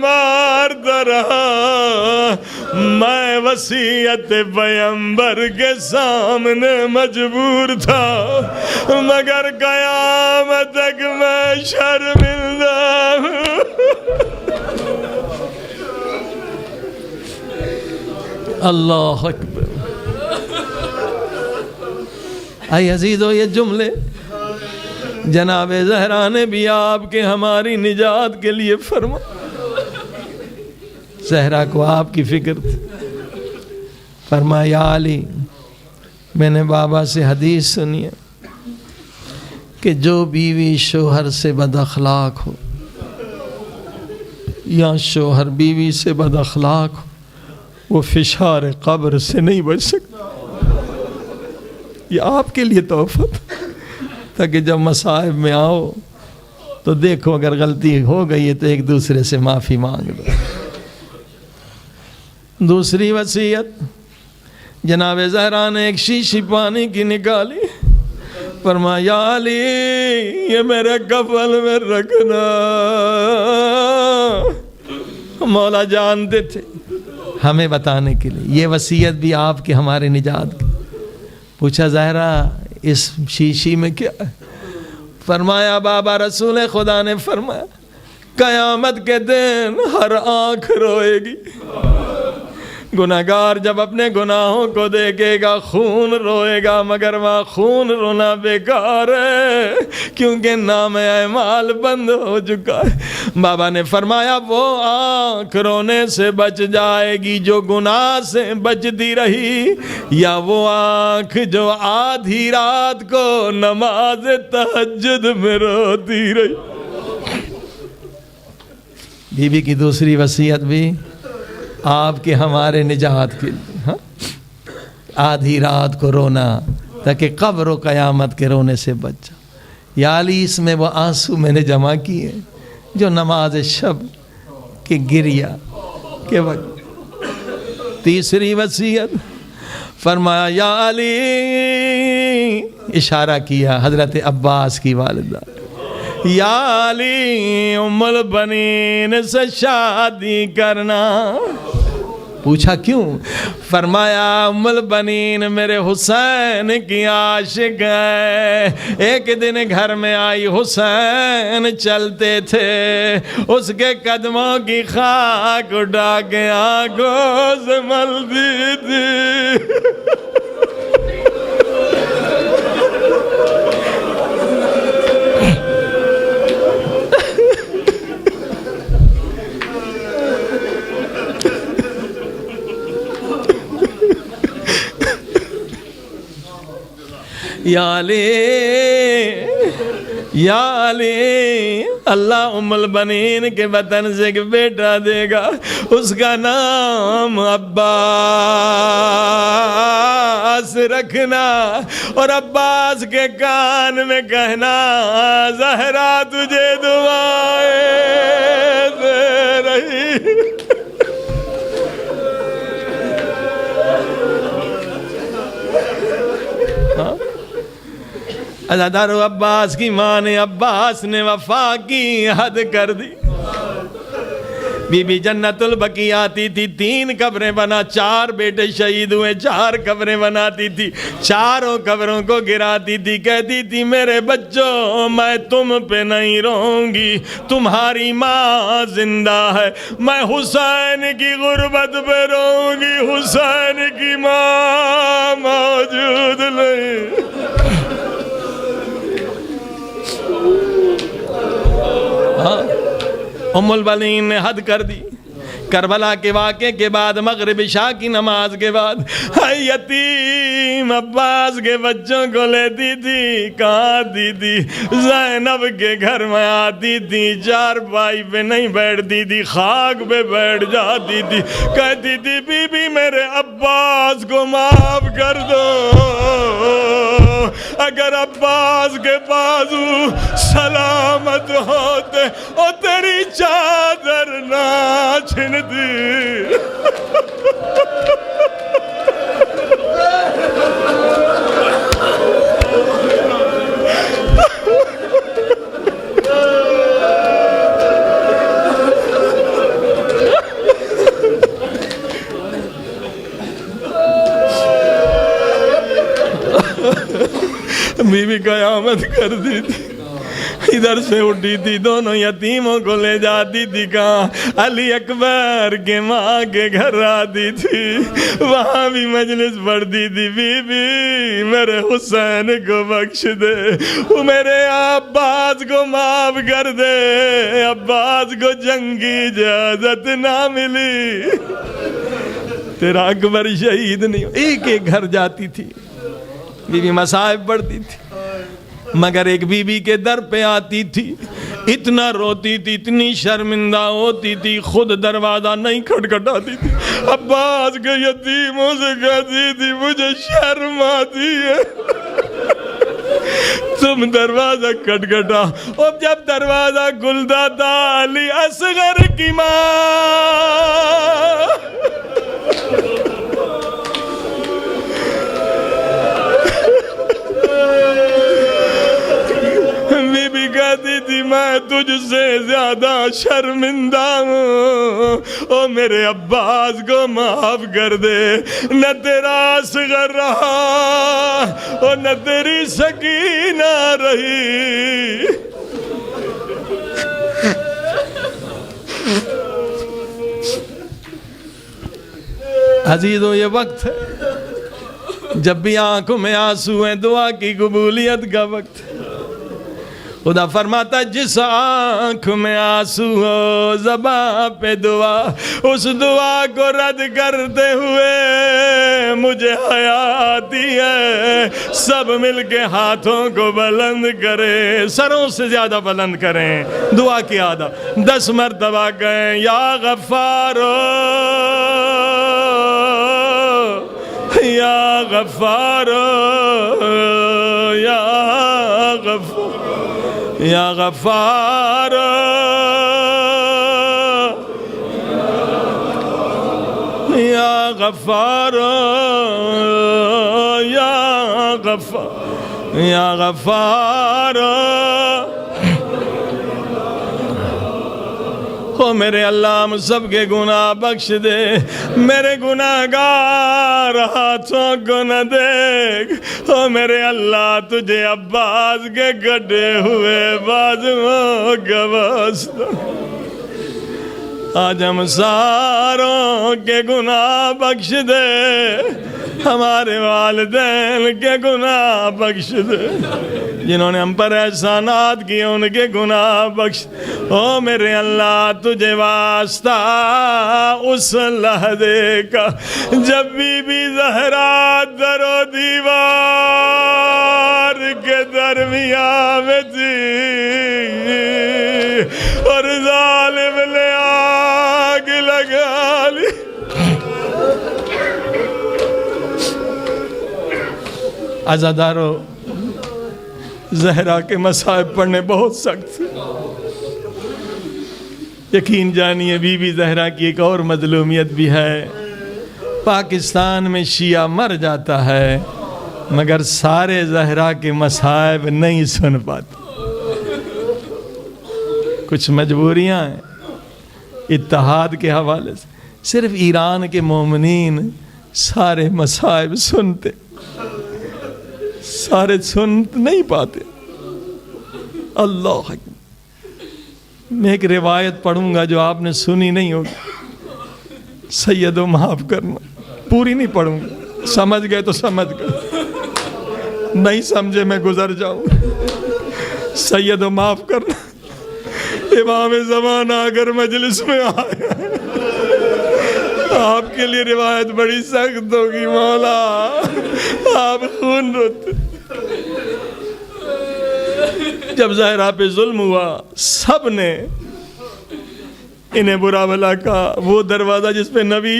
مارتا رہا. میں وصیت پیغمبر کے سامنے مجبور تھا مگر قیامت تک میں شرمندہ ہوں. اللہ اکبر. اے عزیزو یہ جملے جناب زہرا نے بھی آپ کے ہماری نجات کے لیے فرما. زہرا کو آپ کی فکر تھی. فرمایا یا علی میں نے بابا سے حدیث سنی ہے کہ جو بیوی شوہر سے بد اخلاق ہو یا شوہر بیوی سے بد اخلاق ہو وہ فشار قبر سے نہیں بچ سکتا. یہ آپ کے لیے تحفہ تاکہ جب مصائب میں آؤ تو دیکھو اگر غلطی ہو گئی ہے تو ایک دوسرے سے معافی مانگ لو. دوسری وصیت جناب زہرا نے ایک شیشی پانی کی نکالی. فرمایا یا علی یہ میرے کفن میں رکھنا. مولا جانتے تھے ہمیں بتانے کے لیے یہ وصیت بھی آپ کی ہمارے نجات کی. پوچھا زہرا اس شیشی میں کیا ہے؟ فرمایا بابا رسول خدا نے فرمایا قیامت کے دن ہر آنکھ روئے گی. گناہگار جب اپنے گناہوں کو دیکھے گا خون روئے گا مگر وہاں خون رونا بیکار ہے کیونکہ نام اعمال بند ہو چکا ہے. بابا نے فرمایا وہ آنکھ رونے سے بچ جائے گی جو گناہ سے بچتی رہی یا وہ آنکھ جو آدھی رات کو نماز تہجد میں روتی رہی. بی بی کی دوسری وصیت بھی آپ کے ہمارے نجات کے لیے. ہاں آدھی رات کو رونا تاکہ قبر و قیامت کے رونے سے بچ جا. یا علی اس میں وہ آنسو میں نے جمع کیے جو نماز شب کے گریہ کے وقت. تیسری وصیت فرمایا یا علی اشارہ کیا حضرت عباس کی والدہ یا علی ام البنین سے شادی کرنا. پوچھا کیوں؟ فرمایا ام البنین میرے حسین کی عاشق ہے. ایک دن گھر میں آئی حسین چلتے تھے اس کے قدموں کی خاک اٹھا کے آنکھوں سے ملتی تھی. یا علی اللہ ام البنین کے وطن سے ایک بیٹا دے گا اس کا نام عباس رکھنا اور عباس کے کان میں کہنا زہرا تجھے دعائیں دے رہی. عزادارو عباس کی ماں نے عباس نے وفا کی حد کر دی. بی بی جنت البقیع آتی تھی 3 قبریں بنا 4 بیٹے شہید ہوئے 4 قبریں بناتی تھی چاروں قبروں کو گراتی تھی کہتی تھی میرے بچوں میں تم پہ نہیں رہوں گی تمہاری ماں زندہ ہے میں حسین کی غربت پہ رہوں گی حسین کی ماں موجود نہیں. ام البنین نے حد کر دی کربلا کے واقعے کے بعد مغرب عشاء کی نماز کے بعد یتیم عباس کے بچوں کو لیتی تھی، کہاں آتی تھی؟ زینب کے گھر میں آتی تھی، چارپائی پہ نہیں بیٹھتی تھی، خاک پہ بیٹھ جاتی تھی، کہتی تھی بی بی میرے عباس کو معاف کر دو، اگر عباس کے بازو سلامت ہوتے اور تیری چادر نہ چھنتی۔ بی بی قیامت کر دی تھی، ادھر سے اٹھی تھی، دونوں یتیموں کو لے جاتی تھی، کہاں؟ علی اکبر کے ماں کے گھر آتی تھی، وہاں بھی مجلس پڑھتی تھی، بی بی میرے حسین کو بخش دے، میرے عباس کو معاف کر دے، عباس کو جنگی اجازت نہ ملی، تیرا اکبر شہید نہیں۔ ایک ایک گھر جاتی تھی، بی بی مصائب پڑھتی تھی، مگر ایک بی بی کے در پہ آتی تھی، اتنا روتی تھی، اتنی شرمندہ ہوتی تھی، خود دروازہ نہیں کھٹکھٹاتی تھی، عباس کے یتیموں سے کہتی تھی مجھے شرم آتی ہے، تم دروازہ کھٹکھٹا۔ اور جب دروازہ کھلتا تھا علی اصغر کی ماں کہتی تھی میں تجھ سے زیادہ شرمندہ ہوں، او میرے عباس کو معاف کر دے، نہ تیرا اصغر رہا اور نہ تیری سکینہ رہی۔ عزیزو یہ وقت ہے جب بھی آنکھوں میں آنسو ہیں، دعا کی قبولیت کا وقت ہے۔ خدا فرماتا جس آنکھ میں آنسو ہو زباں پہ دعا، اس دعا کو رد کرتے ہوئے مجھے حیا آتی ہے۔ سب مل کے ہاتھوں کو بلند کریں، سروں سے زیادہ بلند کریں، دعا کی عادت 10 مرتبہ کہیں یا غفار یا غفار یا غفار یا غفار یا غفار یا غفار یا غفار۔ او میرے اللہ ہم سب کے گناہ بخش دے، میرے گناہگار ہاتھوں کو نہ دیکھ۔ او میرے اللہ تجھے عباس کے کٹے ہوئے بازوؤں کا واسطہ، آج ہم ساروں کے گناہ بخش دے، ہمارے والدین کے گناہ بخش دے، جنہوں نے ہم پر احسانات کیے ان کے گناہ بخش۔ او میرے اللہ تجھے واسطہ اس لحظے کا جب بی بی زہرا در و دیوار کے درمیان میں تھی اور ظالم نے آگ لگا لی۔ عزادارو زہرا کے مصائب پڑھنے بہت سخت ہیں، یقین جانیے بی بی زہرا کی ایک اور مظلومیت بھی ہے۔ پاکستان میں شیعہ مر جاتا ہے مگر سارے زہرا کے مصائب نہیں سن پاتے، کچھ مجبوریاں ہیں اتحاد کے حوالے سے، صرف ایران کے مومنین سارے مصائب سنتے، سارے سن نہیں پاتے۔ اللہ اکبر، میں ایک روایت پڑھوں گا جو آپ نے سنی نہیں ہوگی، سیدو معاف کرنا، پوری نہیں پڑھوں گا، سمجھ گئے تو سمجھ گئے، نہیں سمجھے میں گزر جاؤں۔ سیدو معاف کرنا، امام زمانہ اگر مجلس میں آیا آپ کے لیے روایت بڑی سخت ہوگی مولا، آپ خون روتے۔ جب زہرا پہ ظلم ہوا سب نے انہیں برا بھلا کہا، وہ دروازہ جس پہ نبی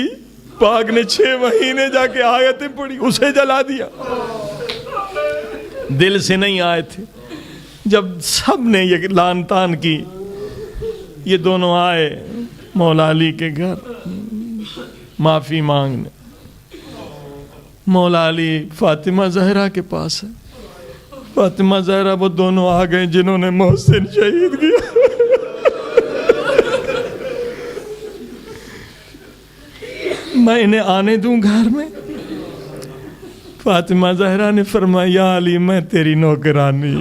پاک نے 6 مہینے جا کے آیتیں پڑھی اسے جلا دیا، دل سے نہیں آئے تھے۔ جب سب نے یہ لان تان کی، یہ دونوں آئے مولا علی کے گھر معافی مانگنے۔ مولا علی فاطمہ زہرا کے پاس ہے، فاطمہ زہرا وہ دونوں آ گئے جنہوں نے محسن شہید کیا۔ میں انہیں آنے دوں گھر میں؟ فاطمہ زہرا نے فرمایا یا علی میں تیری نوکرانی،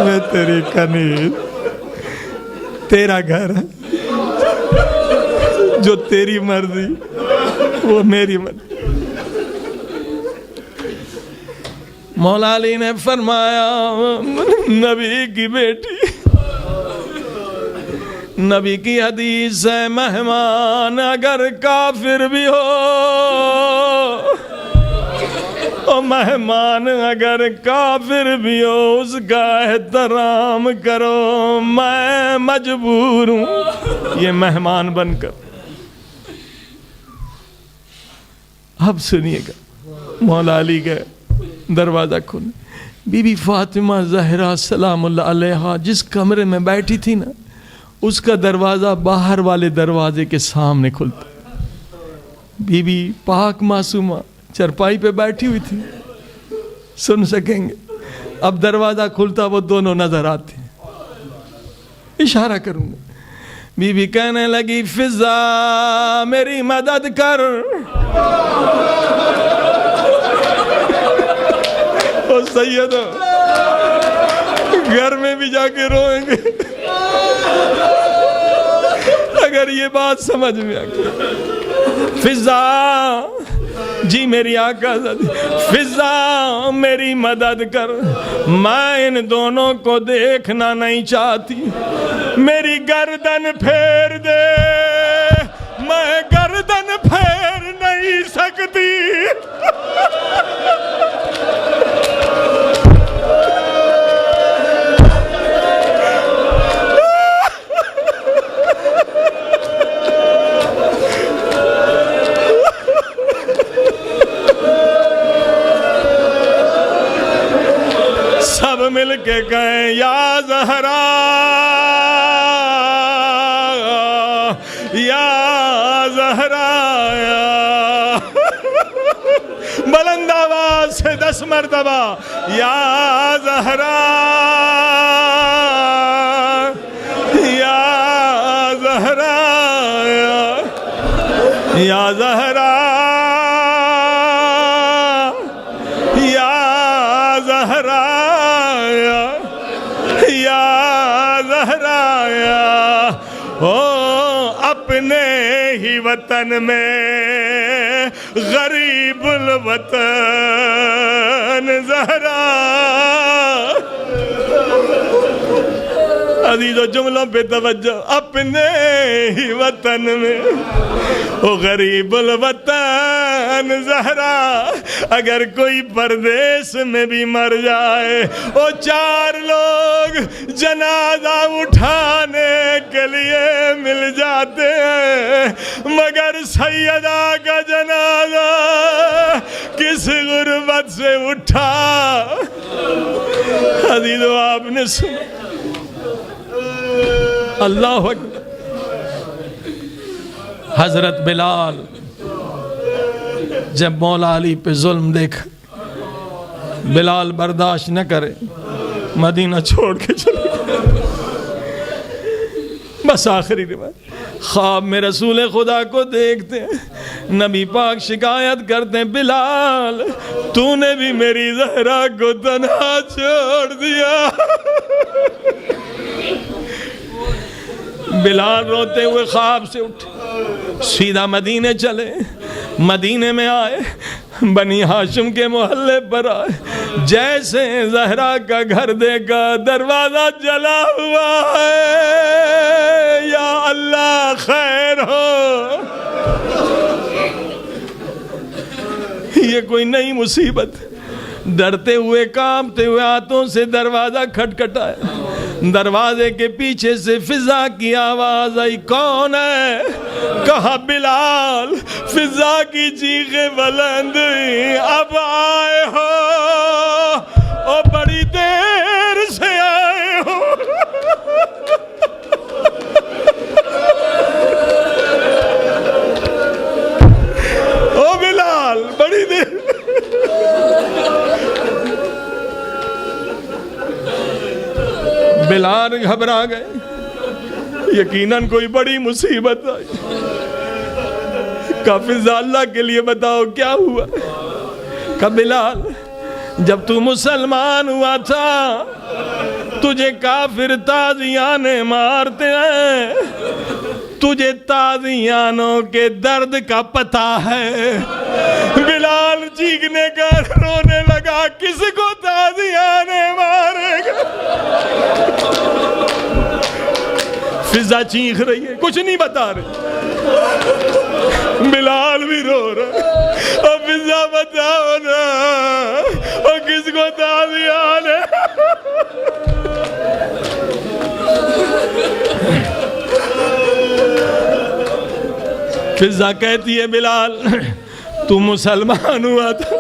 میں تیری کنیز، تیرا گھر ہے، جو تیری مرضی وہ میری مرضی۔ مولا علی نے فرمایا نبی کی بیٹی، نبی کی حدیث ہے مہمان اگر کافر بھی ہو، او مہمان اگر کافر بھی ہو اس کا احترام کرو، میں مجبور ہوں یہ مہمان بن کر۔ اب سنیے گا، مولا علی کا دروازہ کھولے، بی بی فاطمہ زہرا سلام اللہ علیہا جس کمرے میں بیٹھی تھی نا، اس کا دروازہ باہر والے دروازے کے سامنے کھلتا۔ بی بی پاک معصومہ چرپائی پہ بیٹھی ہوئی تھی، سن سکیں گے۔ اب دروازہ کھلتا وہ دونوں نظر آتے ہیں، اشارہ کروں گا۔ بی بی کہنے لگی فضا میری مدد کر، او سیدو گھر میں بھی جا کے روئیں گے اگر یہ بات سمجھ میں آ گئی۔ فضا جی میری آقا فضا میری مدد کر، میں ان دونوں کو دیکھنا نہیں چاہتی، میری گردن پھیر دے، میں گردن پھیر نہیں سکتی۔ سب مل کے کہیں یا زہرا یا زہرا، بلند آواز سے 10 مرتبہ یا زہرا یا زہرا یا زہرا یا زہرا یا زہرا اپنے ہی وطن میں غریب الوطن زہرا۔ عزیزو جملوں پہ توجہ، اپنے ہی وطن میں او غریب الوطن زہرا، اگر کوئی پردیس میں بھی مر جائے او 4 لوگ جنازہ اٹھانے کے لیے مل جاتے ہیں، مگر سیدہ کا جنازہ کس غربت سے اٹھا۔ عزیزو آپ نے سنا اللہ اکبر، حضرت بلال جب مولا علی پہ ظلم دیکھا، بلال برداشت نہ کرے مدینہ چھوڑ کے چلے۔ بس آخری روایت، خواب میں رسول خدا کو دیکھتے ہیں، نبی پاک شکایت کرتے ہیں بلال تو نے بھی میری زہرا کو تنہا چھوڑ دیا۔ بلال روتے ہوئے خواب سے اٹھے، سیدھا مدینے چلے، مدینے میں آئے، بنی ہاشم کے محلے پر آئے، جیسے زہرا کا گھر دیکھا دروازہ جلا ہوا ہے، یا اللہ خیر ہو۔ یہ کوئی نئی مصیبت. ڈرتے ہوئے کانپتے ہوئے ہاتھوں سے دروازہ کھٹکھٹایا. دروازے کے پیچھے سے فضا کی آواز آئی. کون ہے؟ کہا بلال. فضا کی چیخیں بلند ہوئی. اب آئے ہو اور بڑی دیر سے آئے ہو. او بلال بڑی دیر. بلال گھبرا گئے. یقیناً کوئی بڑی مصیبت آئی. کہا فضا اللہ کے لیے بتاؤ کیا ہوا. کہا بلال جب تو مسلمان ہوا تھا تجھے کافر تازیانے مارتے ہیں. تجھے تازیانوں کے درد کا پتہ ہے. بلال چیخنے کا رونے لگا. کس کو تازیانے مارے گا؟ فضا چیخ رہی ہے کچھ نہیں بتا رہی. بلال بھی رو رہا ہے. اور فضا بتاؤ نا اور کس کو تازیانے. فضا کہتی ہے بلال تو مسلمان ہوا تھا.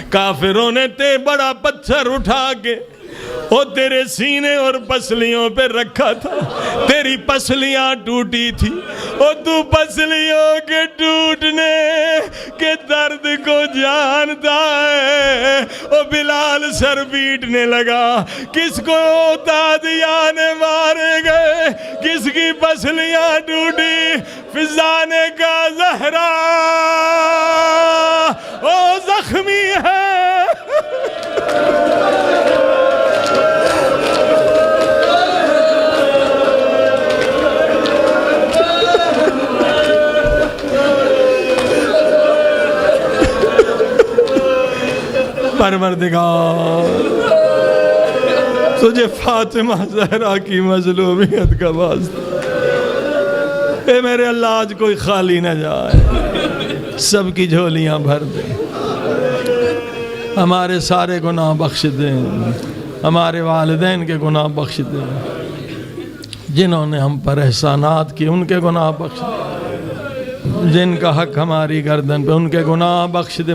کافروں نے تے بڑا پتھر اٹھا کے وہ تیرے سینے اور پسلیوں پہ رکھا تھا. تیری پسلیاں ٹوٹی تھی اور تو پسلیوں کے ٹوٹنے کے درد کو جانتا ہے. اور بلال سر پیٹنے لگا. کس کو تازیانے مارے گئے؟ کس کی پسلیاں ٹوٹی؟ فضا نے کہا زہرا وہ زخمی ہے. پروردگار تجھے فاطمہ زہرا کی مظلومیت کا واسطہ. اے میرے اللہ آج کوئی خالی نہ جائے. سب کی جھولیاں بھر دے. ہمارے سارے گناہ بخش دیں. ہمارے والدین کے گناہ بخش دیں. جنہوں نے ہم پر احسانات کی ان کے گناہ بخش دیں. جن کا حق ہماری گردن پہ ان کے گناہ بخش دے.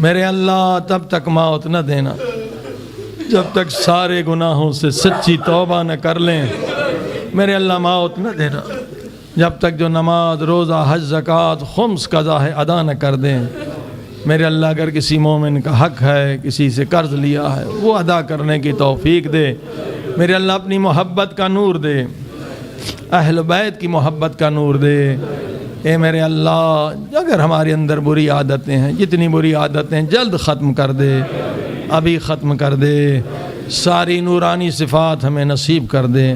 میرے اللہ تب تک موت نہ دینا جب تک سارے گناہوں سے سچی توبہ نہ کر لیں. میرے اللہ موت نہ دینا جب تک جو نماز روزہ حج زکوٰۃ خمس قضا ہے ادا نہ کر دیں. میرے اللہ اگر کسی مومن کا حق ہے کسی سے قرض لیا ہے وہ ادا کرنے کی توفیق دے. میرے اللہ اپنی محبت کا نور دے. اہل بیت کی محبت کا نور دے. اے میرے اللہ اگر ہمارے اندر بری عادتیں ہیں جتنی بری عادتیں جلد ختم کر دے. ابھی ختم کر دے. ساری نورانی صفات ہمیں نصیب کر دے.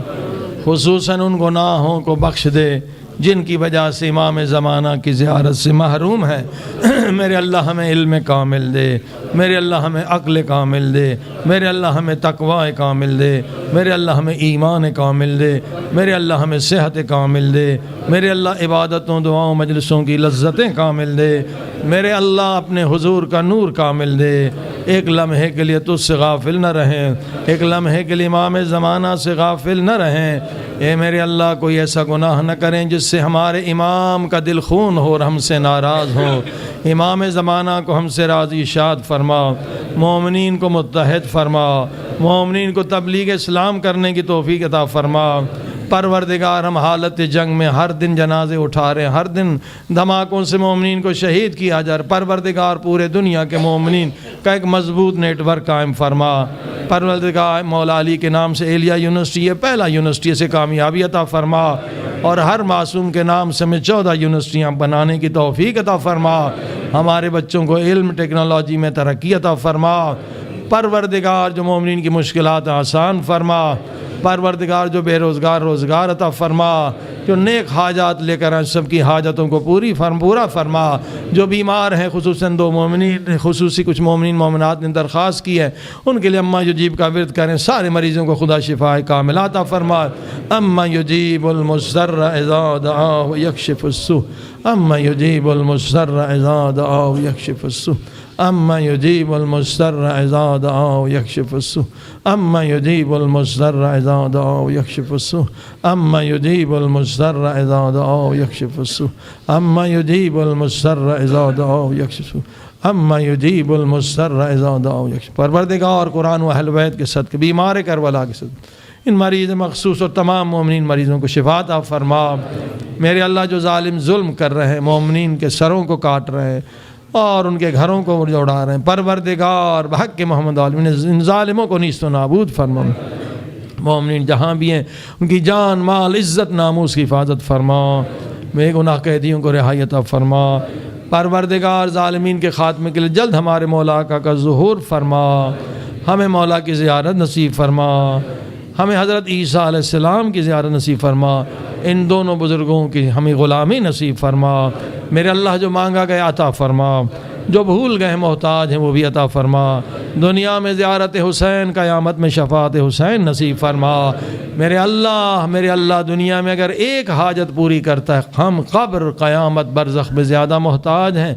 خصوصاً ان گناہوں کو بخش دے جن کی وجہ سے امام زمانہ کی زیارت سے محروم ہے. میرے اللہ ہمیں علم کامل دے. میرے اللہ ہمیں عقل کامل دے. میرے اللہ ہمیں تقوی کامل دے. میرے اللہ ہمیں ایمان کامل دے. میرے اللہ ہمیں صحت کامل دے. میرے اللہ عبادتوں دعاؤں مجلسوں کی لذتیں کامل دے. میرے اللہ اپنے حضور کا نور کامل دے. ایک لمحے کے لیے تجھ سے غافل نہ رہیں. ایک لمحے کے لیے امام زمانہ سے غافل نہ رہیں. اے میرے اللہ کوئی ایسا گناہ نہ کریں جس سے ہمارے امام کا دل خون ہو اور ہم سے ناراض ہو. امام زمانہ کو ہم سے راضی شاد فرما. مومنین کو متحد فرما. مومنین کو تبلیغ اسلام کرنے کی توفیق عطا فرما. پروردگار ہم حالت جنگ میں ہر دن جنازے اٹھا رہے ہیں. ہر دن دھماکوں سے مومنین کو شہید کیا جا رہا. پروردگار پورے دنیا کے مومنین کا ایک مضبوط نیٹ ورک قائم فرما. پروردگار مولا علی کے نام سے ایلیا یونیورسٹی ہے پہلا یونیورسٹی سے کامیابی عطا فرما. اور ہر معصوم کے نام سے ہمیں 14 یونیورسٹیاں بنانے کی توفیق عطا فرما. ہمارے بچوں کو علم ٹیکنالوجی میں ترقی عطا فرما. پروردگار جو مومنین کی مشکلات آسان فرما. پروردگار جو بے روزگار روزگار عطا فرما. جو نیک حاجات لے کر آئیں سب کی حاجتوں کو پورا فرما. جو بیمار ہیں خصوصاً 2 مومنین خصوصی کچھ مومنین مومنات نے درخواست کی ہے ان کے لیے اما یجیب کا ورد کریں. سارے مریضوں کو خدا شفا کاملہ عطا فرما. اما یجیب المضطر اذا دعاہ یکشف السوء. اما یجیب المضطر اذا دعاہ یکشف السوء. اما یجیب المضطر اذا دعاہ یکشف السوء. اما یجیب المضطر اذا دعاہ یکشف السوء. اما یجیب المضطر اذا دعاہ یکشف السوء. اما یجیب المضطر اذا دعاہ یکشف السوء. اما یجیب المضطر اذا دعاہ یکشف. پروردگار قرآن و اہل بیت کے صدقے بیمار کربلا کے صدقے ان مریض مخصوص اور تمام مومنین مریضوں کو شفا عطا فرما. میرے اللہ جو ظالم ظلم کر رہے ہیں مومنین کے سروں کو کاٹ رہے ہیں اور ان کے گھروں کو اڑا رہے ہیں پروردگار بحق محمد عالمین ان ظالموں کو نیست و نابود فرما. مومنین جہاں بھی ہیں ان کی جان مال عزت ناموس کی حفاظت فرما. بے گناہ قیدیوں کو رہائی عطا فرما. پروردگار ظالمین کے خاتمے کے لیے جلد ہمارے مولا کا ظہور فرما. ہمیں مولا کی زیارت نصیب فرما. ہمیں حضرت عیسیٰ علیہ السلام کی زیارت نصیب فرما. ان دونوں بزرگوں کی ہمیں غلامی نصیب فرما. میرے اللہ جو مانگا گیا عطا فرما. جو بھول گئے محتاج ہیں وہ بھی عطا فرما. دنیا میں زیارت حسین قیامت میں شفاعت حسین نصیب فرما. میرے اللہ دنیا میں اگر ایک حاجت پوری کرتا ہے ہم قبر قیامت برزخ میں زیادہ محتاج ہیں.